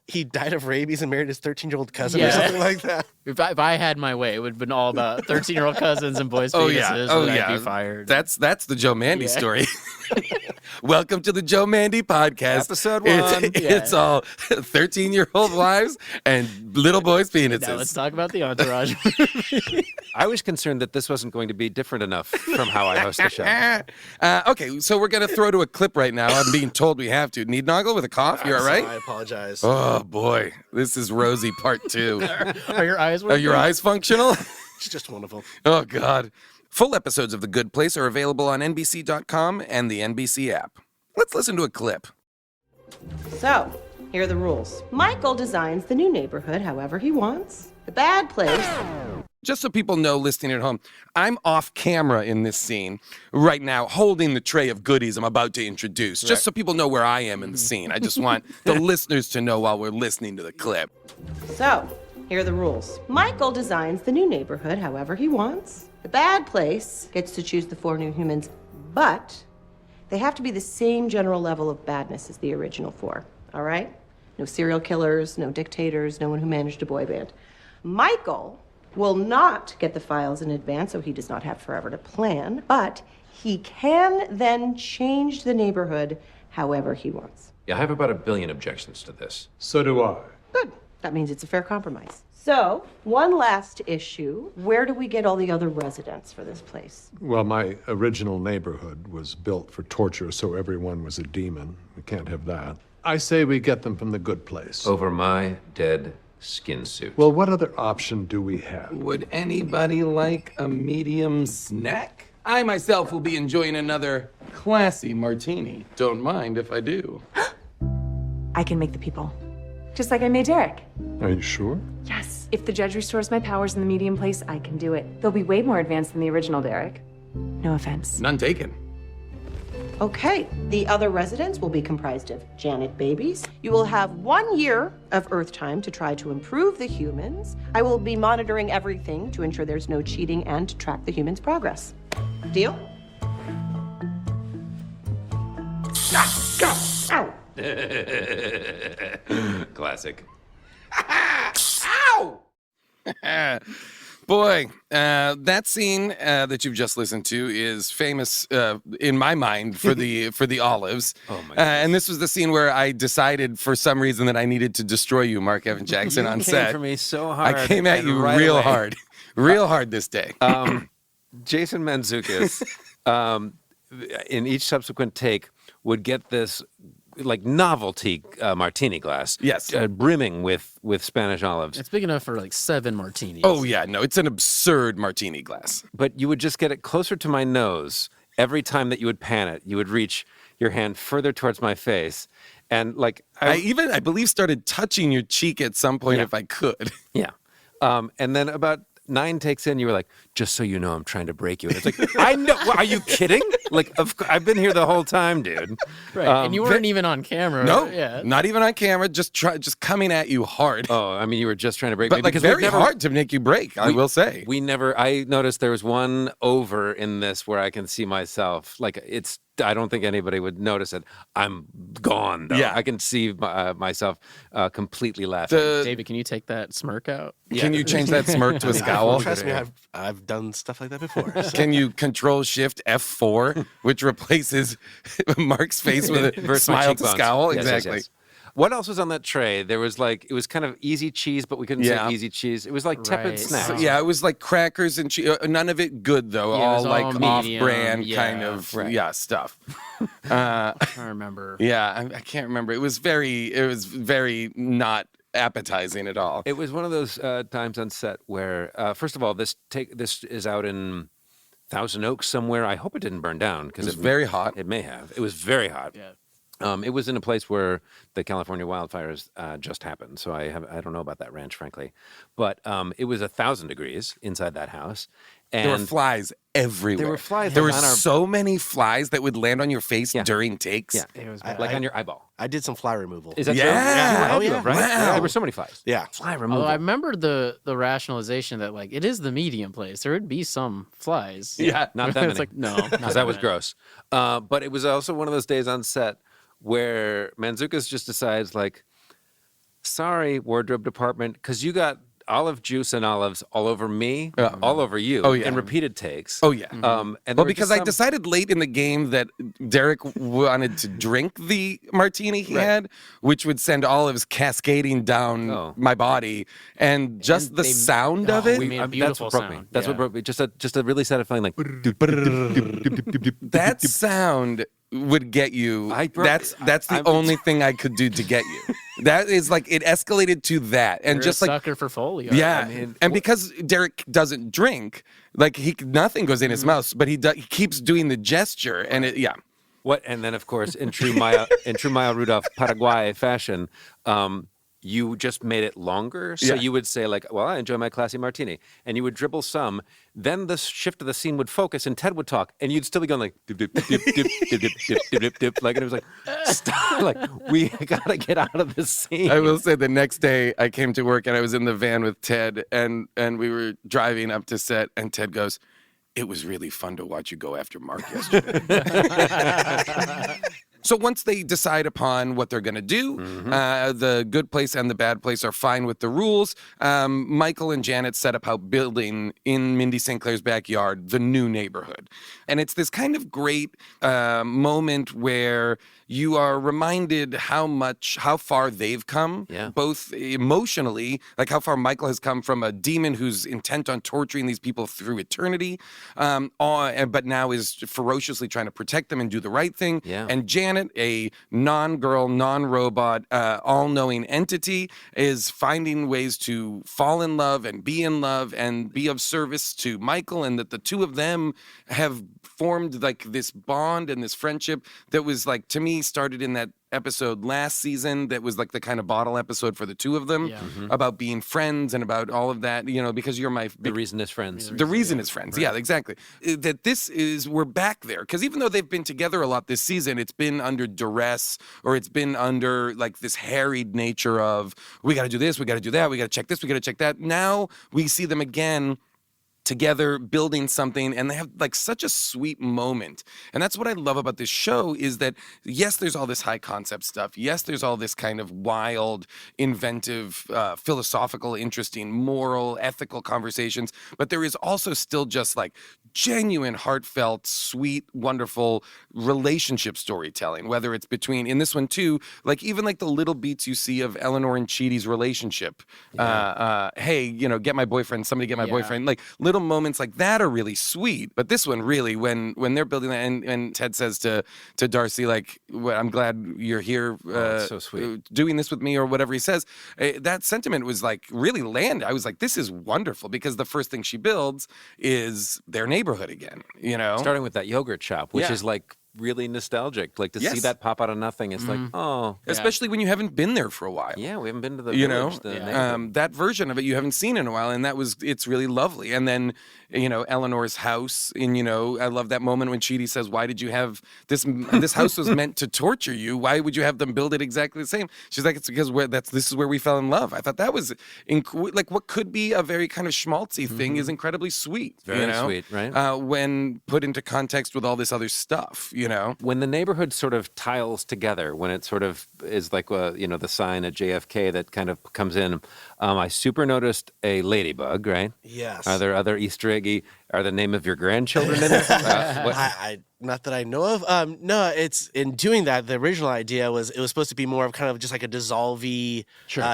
he died of rabies and married his 13-year-old cousin or Yeah. something like that. If I had my way, it would have been all about 13-year-old cousins and boys' Oh penises. yeah, oh and yeah. I'd be fired. That's the Joe Mandy Yeah. story. Welcome to the Joe Mandy podcast. Episode It's, 1. it's all 13-year-old wives and little boys' Now let's penises. talk about the entourage. I was concerned that this wasn't going to be different enough from how I host the show. Okay, so we're gonna throw to a clip right now. I'm being told we have to. Need Noggle with a cough? You all right? I apologize. Oh boy, this is Rosie part 2. Are your eyes Are working? your eyes functional? It's just one of them. Oh God. Full episodes of The Good Place are available on NBC.com and the NBC app. Let's listen to a clip. So, here are the rules. Michael designs the new neighborhood however he wants. The bad place. Just so people know listening at home, I'm off camera in this scene right now, holding the tray of goodies I'm about to introduce, just so people know where I am in the scene. I just want the listeners to know while we're listening to the clip. So, here are the rules. Michael designs the new neighborhood however he wants. The bad place gets to choose the 4 new humans, but they have to be the same general level of badness as the original 4, all right? No serial killers, no dictators, no one who managed a boy band. Michael will not get the files in advance, so he does not have forever to plan, but he can then change the neighborhood however he wants. I have about 1 billion objections to this. So do I. Good. That means it's a fair compromise. So, one last issue. Where do we get all the other residents for this place? Well, my original neighborhood was built for torture, so everyone was a demon. We can't have that. I say we get them from the good place. Over my dead skin suit. Well, what other option do we have? Would anybody like a medium snack? I myself will be enjoying another classy martini. Don't mind if I do. I can make the people. Just like I made Derek. Are you sure? Yes. If the judge restores my powers in the medium place, I can do it. They'll be way more advanced than the original Derek. No offense. None taken. Okay, the other residents will be comprised of Janet babies. You will have 1 year of Earth time to try to improve the humans. I will be monitoring everything to ensure there's no cheating and to track the humans' progress. Deal? Ow! Classic. Ow! Boy, that scene that you've just listened to is famous in my mind for the olives. Oh my goodness. And this was the scene where I decided for some reason that I needed to destroy you, Mark Evan Jackson, on came set. for me so hard. I came at and you right real away. hard, real hard this day. Jason Mantzoukas, in each subsequent take, would get this like novelty martini glass, Yes. brimming with Spanish olives. It's big enough for like 7 martinis. Oh yeah, no, it's an absurd martini glass. But you would just get it closer to my nose every time that you would pan it. You would reach your hand further towards my face, and like I believe started touching your cheek at some point if I could. yeah. And then about 9 takes in, you were like, "Just so you know, I'm trying to break you." And it's like, I know. Are you kidding? Like, I've been here the whole time, dude. Right. And you weren't even on camera. No, Yeah. not even on camera. Just coming at you hard. Oh, I mean, you were just trying to break me But like because very hard to make you break. I will say. I noticed there was one over in this where I can see myself. Like I don't think anybody would notice it. I'm gone though. Yeah. I can see myself completely laughing. David, can you take that smirk out? Can you change that smirk to a scowl? Trust me, I've done stuff like that before. So. Can you Control Shift F4, which replaces Mark's face with a Versus my smile to cheekbones. scowl? Yes, Exactly. yes, yes. What else was on that tray? There was it was kind of easy cheese, but we couldn't Yeah. say easy cheese. It was like tepid Right. snacks. So, yeah, it was like crackers and cheese. None of it good though. Yeah, it all was like all medium, off-brand yeah, kind of stuff. I remember. Yeah, I can't remember. It was very not appetizing at all. It was one of those times on set where, first of all, this is out in Thousand Oaks somewhere. I hope it didn't burn down because It was very hot. It may have. It was very hot. Yeah. It was in a place where the California wildfires just happened, so I don't know about that ranch, frankly. But it was 1,000 degrees inside that house, and There were flies everywhere. There were flies There were on our- so many flies that would land on your face during takes. yeah, It was like on your eyeball. I did some fly removal. Is that Yeah. true? Yeah. Oh yeah, right. Wow. There were so many flies. Yeah. Fly removal. Although I remember the rationalization that like it is the medium place. There would be some flies. Yeah. Not that many. It's like no, not Because that was many. gross. But it was also one of those days on set where Mantzoukas just decides, like, sorry, wardrobe department, because you got olive juice and olives all over me, all over you, Oh, yeah. in repeated takes. Oh yeah. And Well, there were because just I some- decided late in the game that Derek wanted to drink the martini he had, which would send olives cascading down my body, and just the they- sound of it. we made a that's beautiful what broke me. sound. That's what Yeah. broke me. Just a really satisfying, like, That sound would get you. That's the only thing I could do to get you. That is like it escalated to that, and You're just a like sucker for Foley. yeah, I mean, and because Derek doesn't drink, like nothing goes in his mouth, but he keeps doing the gesture, and what? And then, of course, in true Maya Rudolph Paraguay fashion, you just made it longer. So you would say, like, well, I enjoy my classy martini. And you would dribble some. Then the shift of the scene would focus and Ted would talk. And you'd still be going like, dip, dip, dip, dip, dip, dip, dip, dip, dip, dip. Like, and it was like, stop. Like, we got to get out of this scene. I will say the next day I came to work and I was in the van with Ted and we were driving up to set and Ted goes, "It was really fun to watch you go after Mark yesterday." So once they decide upon what they're going to do, the good place and the bad place are fine with the rules. Michael and Janet set about building in Mindy St. Clair's backyard the new neighborhood. And it's this kind of great moment where you are reminded how far they've come, both emotionally, like how far Michael has come from a demon who's intent on torturing these people through eternity, but now is ferociously trying to protect them and do the right thing. Yeah. And Janet, a non-girl, non-robot, all-knowing entity, is finding ways to fall in love and be of service to Michael, and that the two of them have formed like this bond and this friendship that was like, to me, started in that episode last season that was like the kind of bottle episode for the two of them about being friends and about all of that, because you're my The reason is friends. the reason is friends. Right. Yeah, exactly. That we're back there. Because even though they've been together a lot this season, it's been under duress or it's been under like this harried nature of we got to do this, we got to do that, we got to check this, we got to check that. Now we see them again together building something, and they have like such a sweet moment. And that's what I love about this show is that yes, there's all this high concept stuff, yes, there's all this kind of wild, inventive, philosophical, interesting, moral, ethical conversations, but there is also still just like genuine, heartfelt, sweet, wonderful relationship storytelling, whether it's between, in this one too, like even like the little beats you see of Eleanor and Chidi's relationship. Hey, you know, get my boyfriend, somebody get my boyfriend, like little moments like that are really sweet. But this one really, when they're building that, and Ted says to Darcy, like, well, I'm glad you're here so sweet. doing this with me, or whatever he says, that sentiment was like really landed. I was like, this is wonderful, because the first thing she builds is their neighborhood again, you know? Starting with that yogurt shop, which Yeah. is like really nostalgic. Like to see Yes. that pop out of nothing, it's like, oh. Especially when you haven't been there for a while. Yeah, we haven't been to the You village, know, the neighborhood. that version of it you haven't seen in a while, and it's really lovely. And then, you know, Eleanor's house, and you know, I love that moment when Chidi says, "Why did you have this? This house was meant to torture you. Why would you have them build it exactly the same?" She's like, "It's because this is where we fell in love." I thought that was like what could be a very kind of schmaltzy thing is incredibly sweet. Very you know? sweet, right? When put into context with all this other stuff, you know. When the neighborhood sort of tiles together, when it sort of is like, you know, the sign at JFK that kind of comes in, I super noticed a ladybug, right? Yes. Are there other Easter eggy? Are the name of your grandchildren in it? What- I not that I know of. No, it's in doing that. The original idea was it was supposed to be more of kind of just like a dissolvey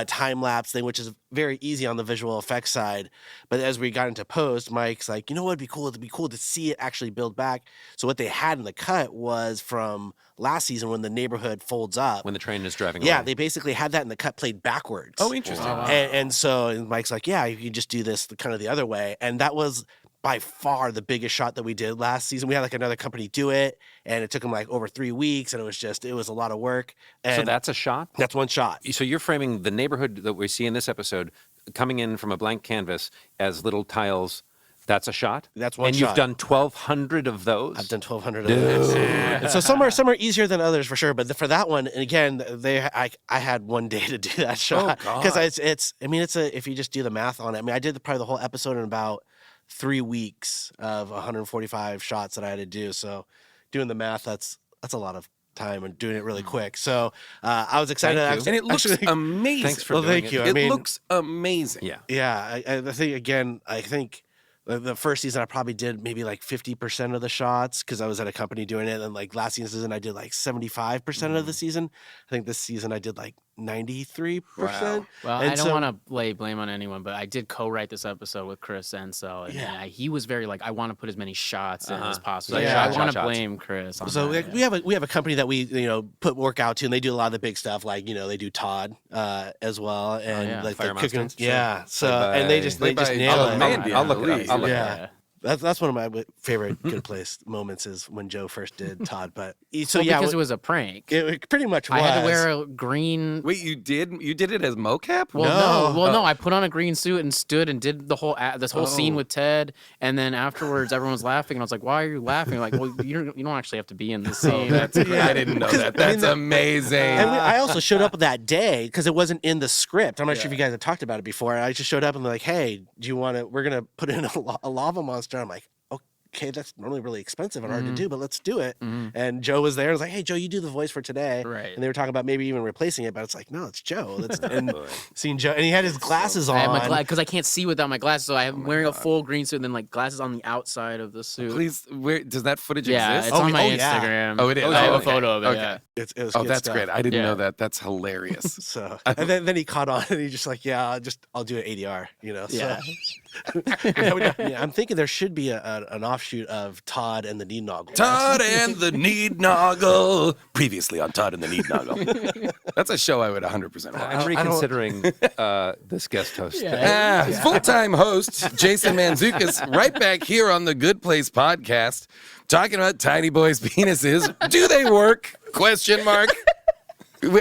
time lapse thing, which is very easy on the visual effects side. But as we got into post, Mike's like, you know what would be cool? It'd be cool to see it actually build back. So what they had in the cut was from last season when the neighborhood folds up. when the train is driving Yeah, away. they basically had that in the cut played backwards. Oh, interesting. And so Mike's like, yeah, you just do this kind of the other way. And that was by far the biggest shot that we did last season. We had like another company do it, and it took them like over 3 weeks, and it was a lot of work. And So that's a shot? that's one shot. So you're framing the neighborhood that we see in this episode coming in from a blank canvas as little tiles. That's a shot? That's one and shot. you've done 1,200 of those? I've done 1,200 of those. And so some are easier than others for sure, but for that one, and again, I had 1 day to do that shot because it's if you just do the math on it. I mean, I did probably the whole episode in about 3 weeks of 145 shots that I had to do. So doing the math, that's a lot of time and doing it really quick. So I was excited. Thank you. And it looks amazing. Thanks for Well, doing thank it. you. I It mean, looks amazing. Yeah. Yeah, I think the first season I probably did maybe like 50% of the shots because I was at a company doing it, and like last season I did like 75% of the season. I think this season I did like 93%. Wow. Well, And I don't so- want to lay blame on anyone, but I did co-write this episode with Chris Enso, and he was very like, I want to put as many shots in as possible. So yeah, I shot, want to shots. blame Chris. On So that, we have a company that we put work out to, and they do a lot of the big stuff, like they do Todd as well, and yeah. like Fire the cooking. Monster? Yeah, so Played by- and they just played by nail it. Mandy, I'll look it up. believe. I'll look it up. Yeah. That's one of my favorite Good Place moments is when Joe first did Todd. But so Well, yeah, because it was a prank. it pretty much was. I had to wear a green. Wait, you did it as mocap? Well, No. no. I put on a green suit and stood and did the whole this whole scene with Ted, and then afterwards everyone was laughing, and I was like, "Why are you laughing?" Like, well, you don't actually have to be in the scene. That's great. I didn't know that. That's amazing. And I also showed up that day because it wasn't in the script. I'm not sure if you guys have talked about it before. I just showed up and they're like, "Hey, do you want to? We're gonna put in a lava monster." I'm like, "Okay, that's normally really expensive and hard to do, but let's do it." And Joe was there. I was like, "Hey, Joe, you do the voice for today." Right. And they were talking about maybe even replacing it, but it's like, no, it's Joe. And seeing Joe, and he had his glasses I on. have my because I can't see without my glasses, so I'm wearing a full green suit and then like glasses on the outside of the suit. Please, where does that footage Yeah, exist? it's on my yeah. Instagram. Oh, it is? I have Oh, a okay. photo of it. Okay. Yeah. It was Oh, good that's stuff. great. I didn't Yeah. know that. That's hilarious. So and then he caught on and he just like, yeah, I'll do an ADR, So. Yeah. Yeah, I'm thinking there should be an offshoot of Todd and the Need Noggle. Todd and the Need Noggle. Previously on Todd and the Need Noggle. That's a show I would 100% watch. I'm reconsidering this guest host thing. Full-time host Jason Mantzoukas right back here on the Good Place podcast talking about tiny boys' penises. Do they work? Question mark.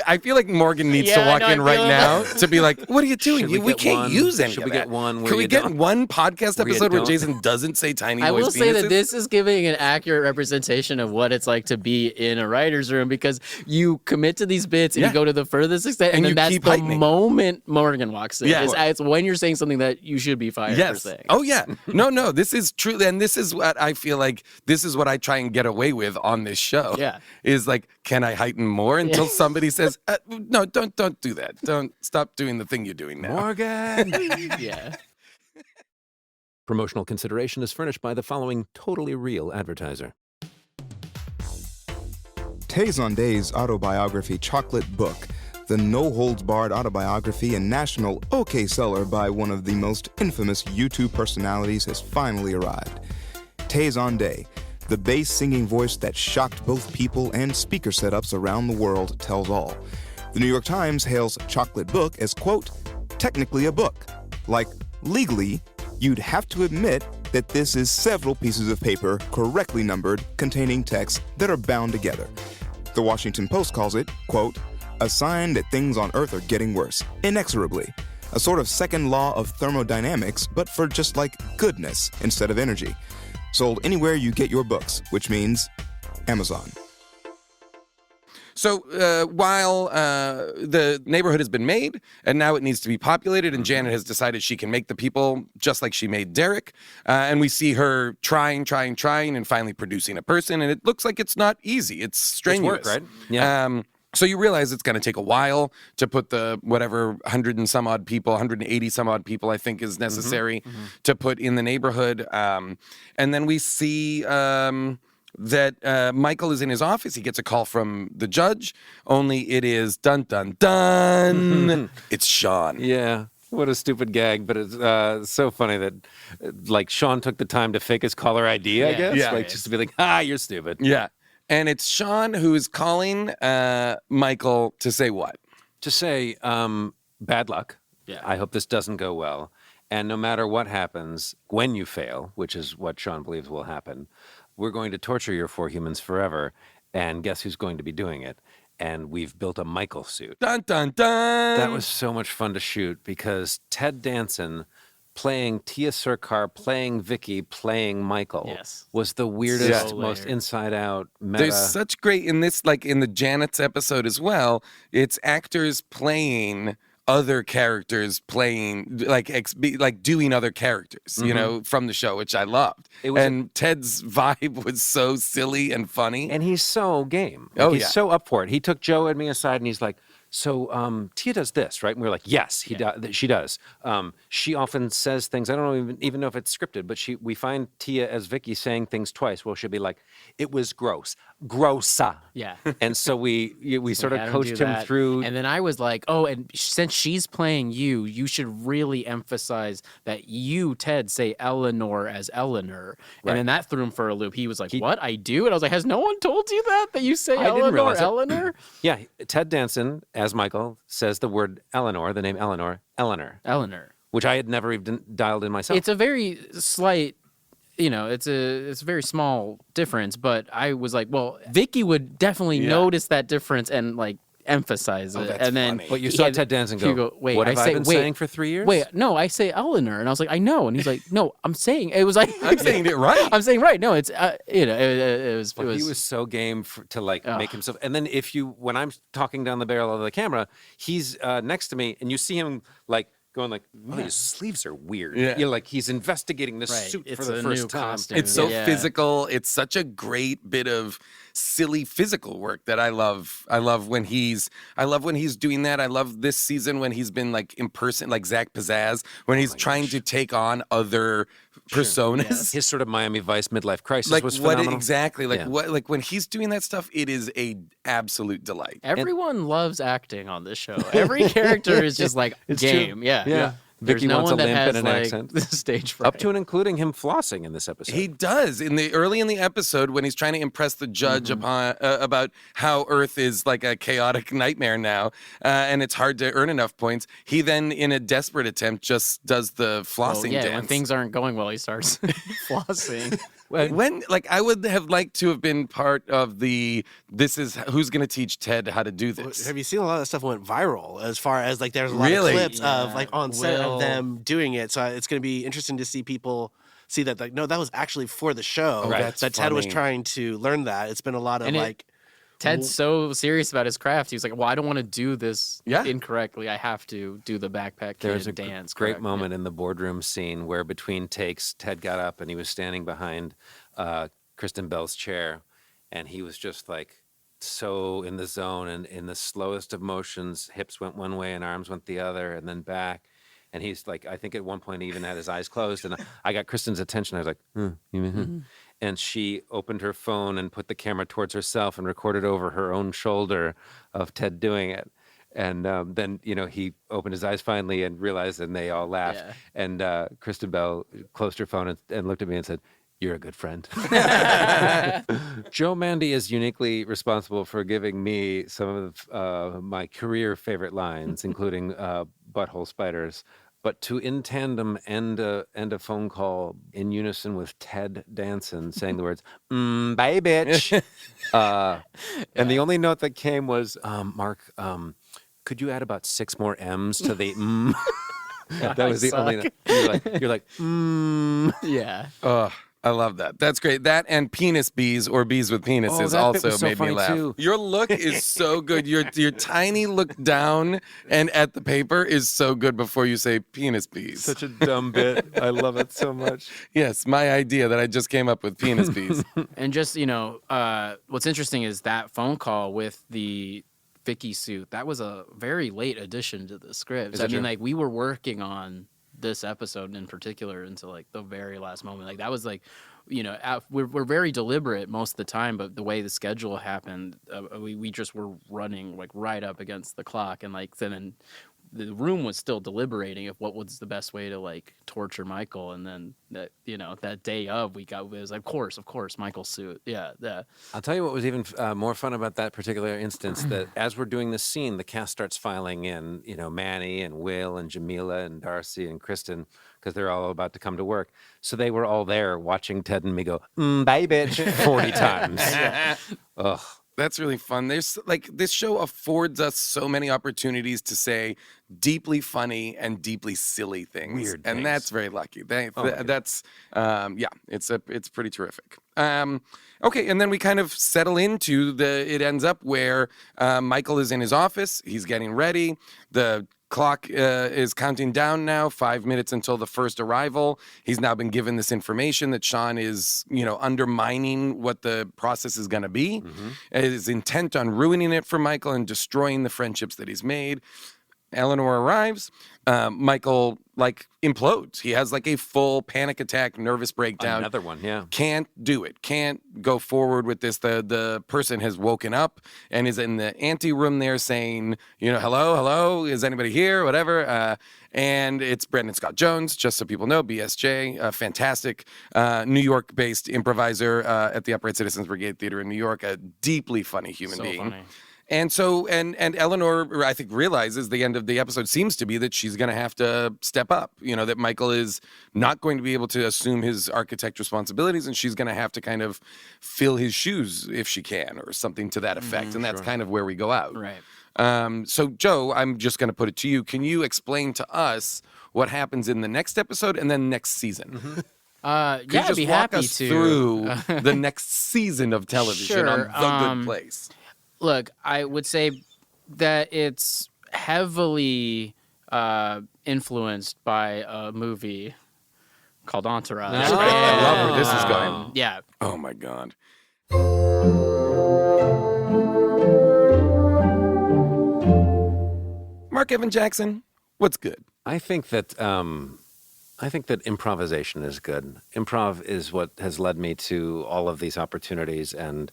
I feel like Morgan needs to walk in right now to be like, what are you doing? Should We can't use any should of we that. get one where Can we you get don't? one podcast Where you episode where don't? Jason doesn't say tiny I boys' will say that penises? this is giving an accurate representation of what it's like to be in a writer's room because you commit to these bits and Yeah. you go to the furthest extent, and And then you that's keep the heightening. moment Morgan walks in. Yeah. It's when you're saying something that you should be fired for Yes. saying. Oh, yeah. No, this is true. And this is what I feel like, this is what I try and get away with on this show. Yeah. Is like, can I heighten more until somebody says, no, don't do that. Don't stop doing the thing you're doing now. Morgan. Yeah. Promotional consideration is furnished by the following totally real advertiser. Tay Day's autobiography Chocolate Book, the no-holds-barred autobiography and national OK seller by one of the most infamous YouTube personalities, has finally arrived. Tay Day, the bass singing voice that shocked both people and speaker setups around the world, tells all. The New York Times hails Chocolate Book as, quote, technically a book. Like, legally, you'd have to admit that this is several pieces of paper correctly numbered containing texts that are bound together. The Washington Post calls it, quote, a sign that things on Earth are getting worse, inexorably. A sort of second law of thermodynamics, but for just like goodness instead of energy. Sold anywhere you get your books, which means Amazon. So while the neighborhood has been made and now it needs to be populated, and Janet has decided she can make the people just like she made Derek, and we see her trying, and finally producing a person, and it looks like it's not easy. It's strenuous. It's work, right? Yeah. So you realize it's going to take a while to put the whatever 100 and some odd people, 180 some odd people, I think is necessary to put in the neighborhood. And then we see that Michael is in his office. He gets a call from the judge, only it is dun, dun, dun. It's Sean. Yeah. What a stupid gag, but it's so funny that like Sean took the time to fake his caller ID, I guess. Yeah. Like just to be like, you're stupid. Yeah. And it's Sean who is calling Michael to say what? To say, bad luck. Yeah. I hope this doesn't go well. And no matter what happens, when you fail, which is what Sean believes will happen, we're going to torture your four humans forever. And guess who's going to be doing it? And we've built a Michael suit. Dun, dun, dun. That was so much fun to shoot because Ted Danson playing Tia Sircar, playing Vicky, playing Michael was the weirdest, So most layered. inside-out meta. There's such great, in this, like in the Janet's episode as well, it's actors playing other characters playing, like doing other characters, you know, from the show, which I loved. And Ted's vibe was so silly and funny. And he's so game. Like, he's yeah. so up for it. He took Joe and me aside and he's like, so Tia does this, right? And we were like, yes, she does. She often says things, I don't even know if it's scripted, but we find Tia as Vicky saying things twice. Well, she'll be like, it was gross. Grossa. Yeah. And so we sort of I don't coached do him that. through. And then I was like, oh, and since she's playing you should really emphasize that you, Ted, say Eleanor as Eleanor. Right. And then that threw him for a loop. He was like, what? I do? And I was like, has no one told you that you say I didn't Eleanor, realize it. Eleanor? Yeah, Ted Danson, as Michael, says the word Eleanor, the name Eleanor, Eleanor. which I had never even dialed in myself. It's a very slight, it's a very small difference, but I was like, well, Vicky would definitely notice that difference and like emphasize it. that's and then funny. But you saw Ted Danson go, wait, what have I been wait, saying for 3 years? Wait, no, I say Eleanor, and I was like, I know, and he's like, no, I'm saying it was like I'm saying it right. I'm saying right. No, it's it was. Well, he was so game to like make himself. And then when I'm talking down the barrel of the camera, he's next to me, and you see him like going like, oh, his sleeves are weird. Yeah. Like he's investigating this suit It's for the a first new time. costume. It's so Yeah. physical. It's such a great bit of silly physical work that I love. I love when he's doing that. I love this season when he's been like in person, like Zach Pizzazz, when he's trying to take on other personas. His sort of Miami Vice midlife crisis Like was what phenomenal. exactly? Like Yeah. what? Like when he's doing that stuff, it is a absolute delight. Everyone loves acting on this show. Every character is just like game. true. Yeah. Yeah. There's Vicky no wants one a that limp has and an like accent. the stage fright. Up to and including him flossing in this episode. He does early in the episode when he's trying to impress the judge upon about how Earth is like a chaotic nightmare now, and it's hard to earn enough points. He then, in a desperate attempt, just does the flossing yeah, dance. when things aren't going well, he starts flossing. When, like, I would have liked to have been part of this is who's going to teach Ted how to do this. Have you seen a lot of stuff went viral as far as like there's a lot Really? of clips of Yeah. like on set Will. of them doing it. So it's going to be interesting to see people see that like no, that was actually for the show. Oh, that's that Ted was funny. trying to learn that. It's been a lot of And it- like Ted's so serious about his craft. He was like, well, I don't want to do this Yeah. incorrectly. I have to do the backpack kid There's a dance. great correct. moment in the boardroom scene where between takes, Ted got up and he was standing behind Kristen Bell's chair, and he was just like so in the zone, and in the slowest of motions, hips went one way and arms went the other, and then back. And he's like, I think at one point he even had his eyes closed, and I got Kristen's attention. I was like, and she opened her phone and put the camera towards herself and recorded over her own shoulder of Ted doing it. And then, he opened his eyes finally and realized, and they all laughed. Yeah. And Kristen Bell closed her phone and looked at me and said, "You're a good friend." Joe Mandy is uniquely responsible for giving me some of my career favorite lines, including butthole spiders. But to in tandem end a phone call in unison with Ted Danson saying the words "bye, bitch," and the only note that came was, "Mark, could you add about 6 more M's to the That was the only note. You're like Yeah. Oh, I love that. That's great. That and penis bees or bees with penises that bit also was so made me funny, laugh. too. Your look is so good. Your tiny look down and at the paper is so good before you say penis bees. such a dumb bit. I love it so much. Yes, my idea that I just came up with, penis bees. And just, what's interesting is that phone call with the Vicky suit, that was a very late addition to the script. Is I that mean, true? like, we were working on this episode in particular until like the very last moment. Like that was like, we're very deliberate most of the time, but the way the schedule happened, we just were running like right up against the clock, and like then the room was still deliberating of what was the best way to like torture Michael, and then that day of it was like, of course Michael's suit. Yeah. I'll tell you what was even more fun about that particular instance, that as we're doing this scene, the cast starts filing in, Manny and Will and Jamila and Darcy and Kristen, because they're all about to come to work. So they were all there watching Ted and me go, "Bye, bitch," 40 times. Ugh. That's really fun. There's like this show affords us so many opportunities to say deeply funny and deeply silly things, Weird and things. that's very lucky. God. That's it's pretty terrific. Okay, and then we kind of settle into it ends up where Michael is in his office. He's getting ready. The clock is counting down now, 5 minutes until the first arrival. He's now been given this information that Sean is, undermining what the process is going to be. Is intent on ruining it for Michael and destroying the friendships that he's made. Eleanor arrives. Michael implodes. He has a full panic attack, nervous breakdown. Another one, yeah. Can't do it. Can't go forward with this. The person has woken up and is in the ante room there saying, hello, is anybody here? Whatever. And it's Brandon Scott Jones, just so people know, BSJ, a fantastic New York-based improviser at the Upright Citizens Brigade Theater in New York, a deeply funny human being. Funny. And so, and Eleanor, I think, realizes the end of the episode seems to be that she's going to have to step up, that Michael is not going to be able to assume his architect responsibilities, and she's going to have to kind of fill his shoes if she can, or something to that effect. And that's kind of where we go out. Right. So, Joe, I'm just going to put it to you. Can you explain to us what happens in the next episode and then next season? Could you I'd just be walk happy us to. through the next season of television on The Good Place? Look, I would say that it's heavily influenced by a movie called Entourage. I love where this is going. Yeah. Oh, my God. Mark Evan Jackson, what's good? I think that improvisation is good. Improv is what has led me to all of these opportunities and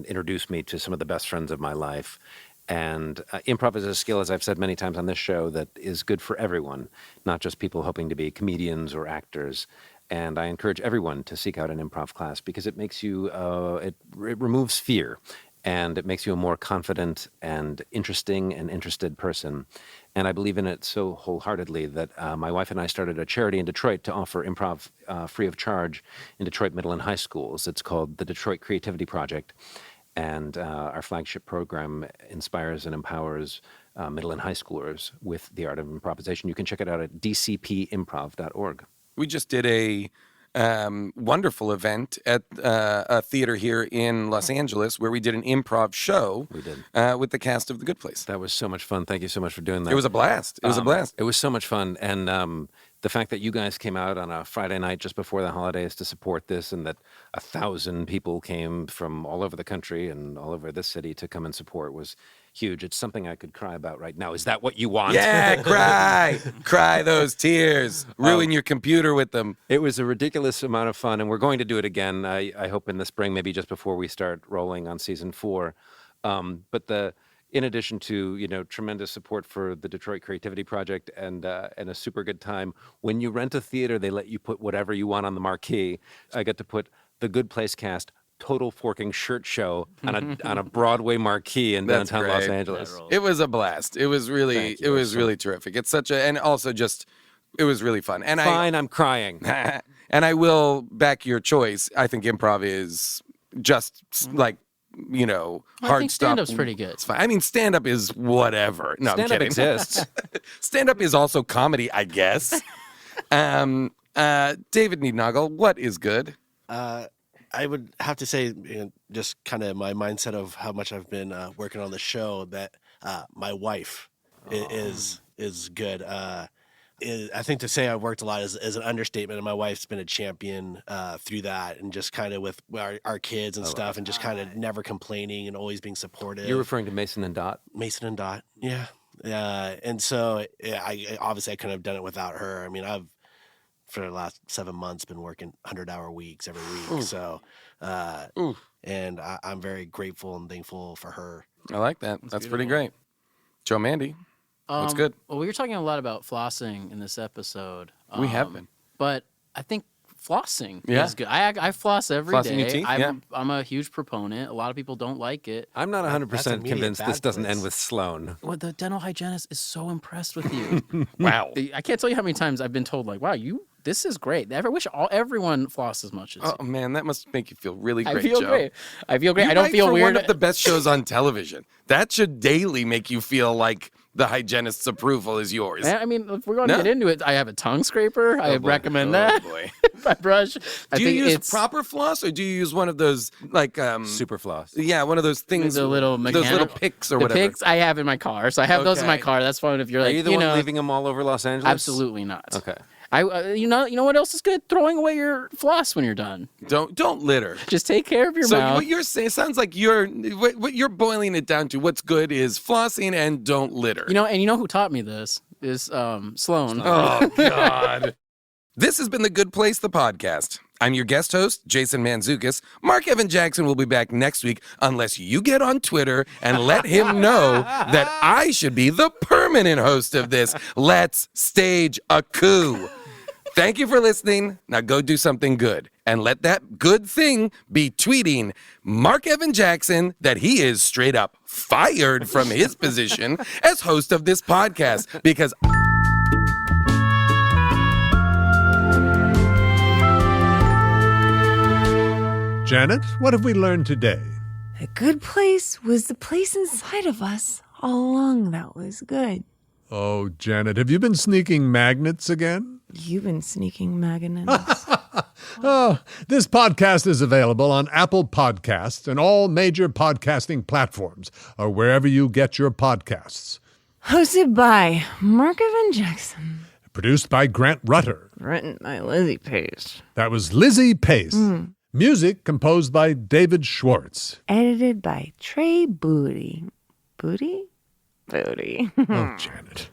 introduced me to some of the best friends of my life. And improv is a skill, as I've said many times on this show, that is good for everyone, not just people hoping to be comedians or actors. And I encourage everyone to seek out an improv class because it makes you, it removes fear. and it makes you a more confident and interesting and interested person. And I believe in it so wholeheartedly that my wife and I started a charity in Detroit to offer improv free of charge in Detroit middle and high schools. It's called the Detroit Creativity Project. And our flagship program inspires and empowers middle and high schoolers with the art of improvisation. You can check it out at dcpimprov.org. We just did a wonderful event at a theater here in Los Angeles where we did an improv show. We did. With the cast of The Good Place. That was so much fun. Thank you so much for doing that. It was a blast. It was a blast. It was so much fun. And the fact that you guys came out on a Friday night just before the holidays to support this, and that 1,000 people came from all over the country and all over this city to come and support was huge. It's something I could cry about right now. Is that what you want? Yeah, cry. Cry those tears. Ruin your computer with them. It was a ridiculous amount of fun, and we're going to do it again, I hope in the spring, maybe just before we start rolling on season 4. But in addition to, tremendous support for the Detroit Creativity Project and a super good time, when you rent a theater, they let you put whatever you want on the marquee. I got to put The Good Place cast Total Forking Shirt Show on a Broadway marquee in downtown Los Angeles. It was a blast. It was really really terrific. It's and also just it was really fun. And I'm crying. And I will back your choice. I think improv is just like I think stand-up's pretty good. It's fine. I mean, stand-up is whatever. No, Stand-up I'm kidding. exists. Stand-up is also comedy, I guess. David Neednagel, what is good? I would have to say, just kind of my mindset of how much I've been working on the show, that my wife is good. I think to say I've worked a lot is an understatement, and my wife's been a champion through that, and just kind of with our kids and stuff, and just kind of never complaining and always being supportive. You're referring to Mason and Dot? Mason and Dot, yeah. And so I obviously I couldn't have done it without her. I mean, I've for the last 7 months been working 100-hour weeks every week. Ooh. So, and I'm very grateful and thankful for her. I like that. That's pretty great. Joe Mandy, what's good? Well, we were talking a lot about flossing in this episode. We have been. But I think flossing Yeah. is good. I floss every Flossing your day. teeth? Yeah. I'm a huge proponent. A lot of people don't like it. I'm not 100% immediate convinced bad this doesn't place. end with Sloan. Well, the dental hygienist is so impressed with you. Wow. I can't tell you how many times I've been told, like, wow, this is great. I wish everyone flossed as much as you. Oh man, that must make you feel really great. I feel Joe. great. I feel great. You I don't write feel for weird. One of the best shows on television. That should daily make you feel like the hygienist's approval is yours. I mean, if we're going to get into it, I have a tongue scraper. I recommend that. Boy. My brush. Do you use proper floss, or do you use one of those like Super floss. Yeah, one of those things. The little those little picks or whatever. The picks I have in my car, so I have those in my Okay. car. That's fine if you're Are like, you the one leaving them all over Los Angeles? Absolutely not. Okay. You know what else is good? Throwing away your floss when you're done. Don't litter. Just take care of your So mouth. what you're saying sounds like what you're boiling it down to. What's good is flossing and don't litter. You know who taught me this is Sloan. Oh God. This has been The Good Place, the podcast. I'm your guest host, Jason Mantzoukas. Marc Evan Jackson will be back next week unless you get on Twitter and let him know that I should be the permanent host of this. Let's stage a coup. Thank you for listening. Now go do something good. And let that good thing be tweeting Marc Evan Jackson that he is straight up fired from his position as host of this podcast. Because Janet, what have we learned today? A good place was the place inside of us all along that was good. Oh, Janet, have you been sneaking magnets again? You've been sneaking magnets. Oh, this podcast is available on Apple Podcasts and all major podcasting platforms, or wherever you get your podcasts. Hosted by Marc Evan Jackson. Produced by Grant Rutter. Written by Lizzie Pace. That was Lizzie Pace. Music composed by David Schwartz. Edited by Trey Booty. Booty? Booty. Oh, Janet.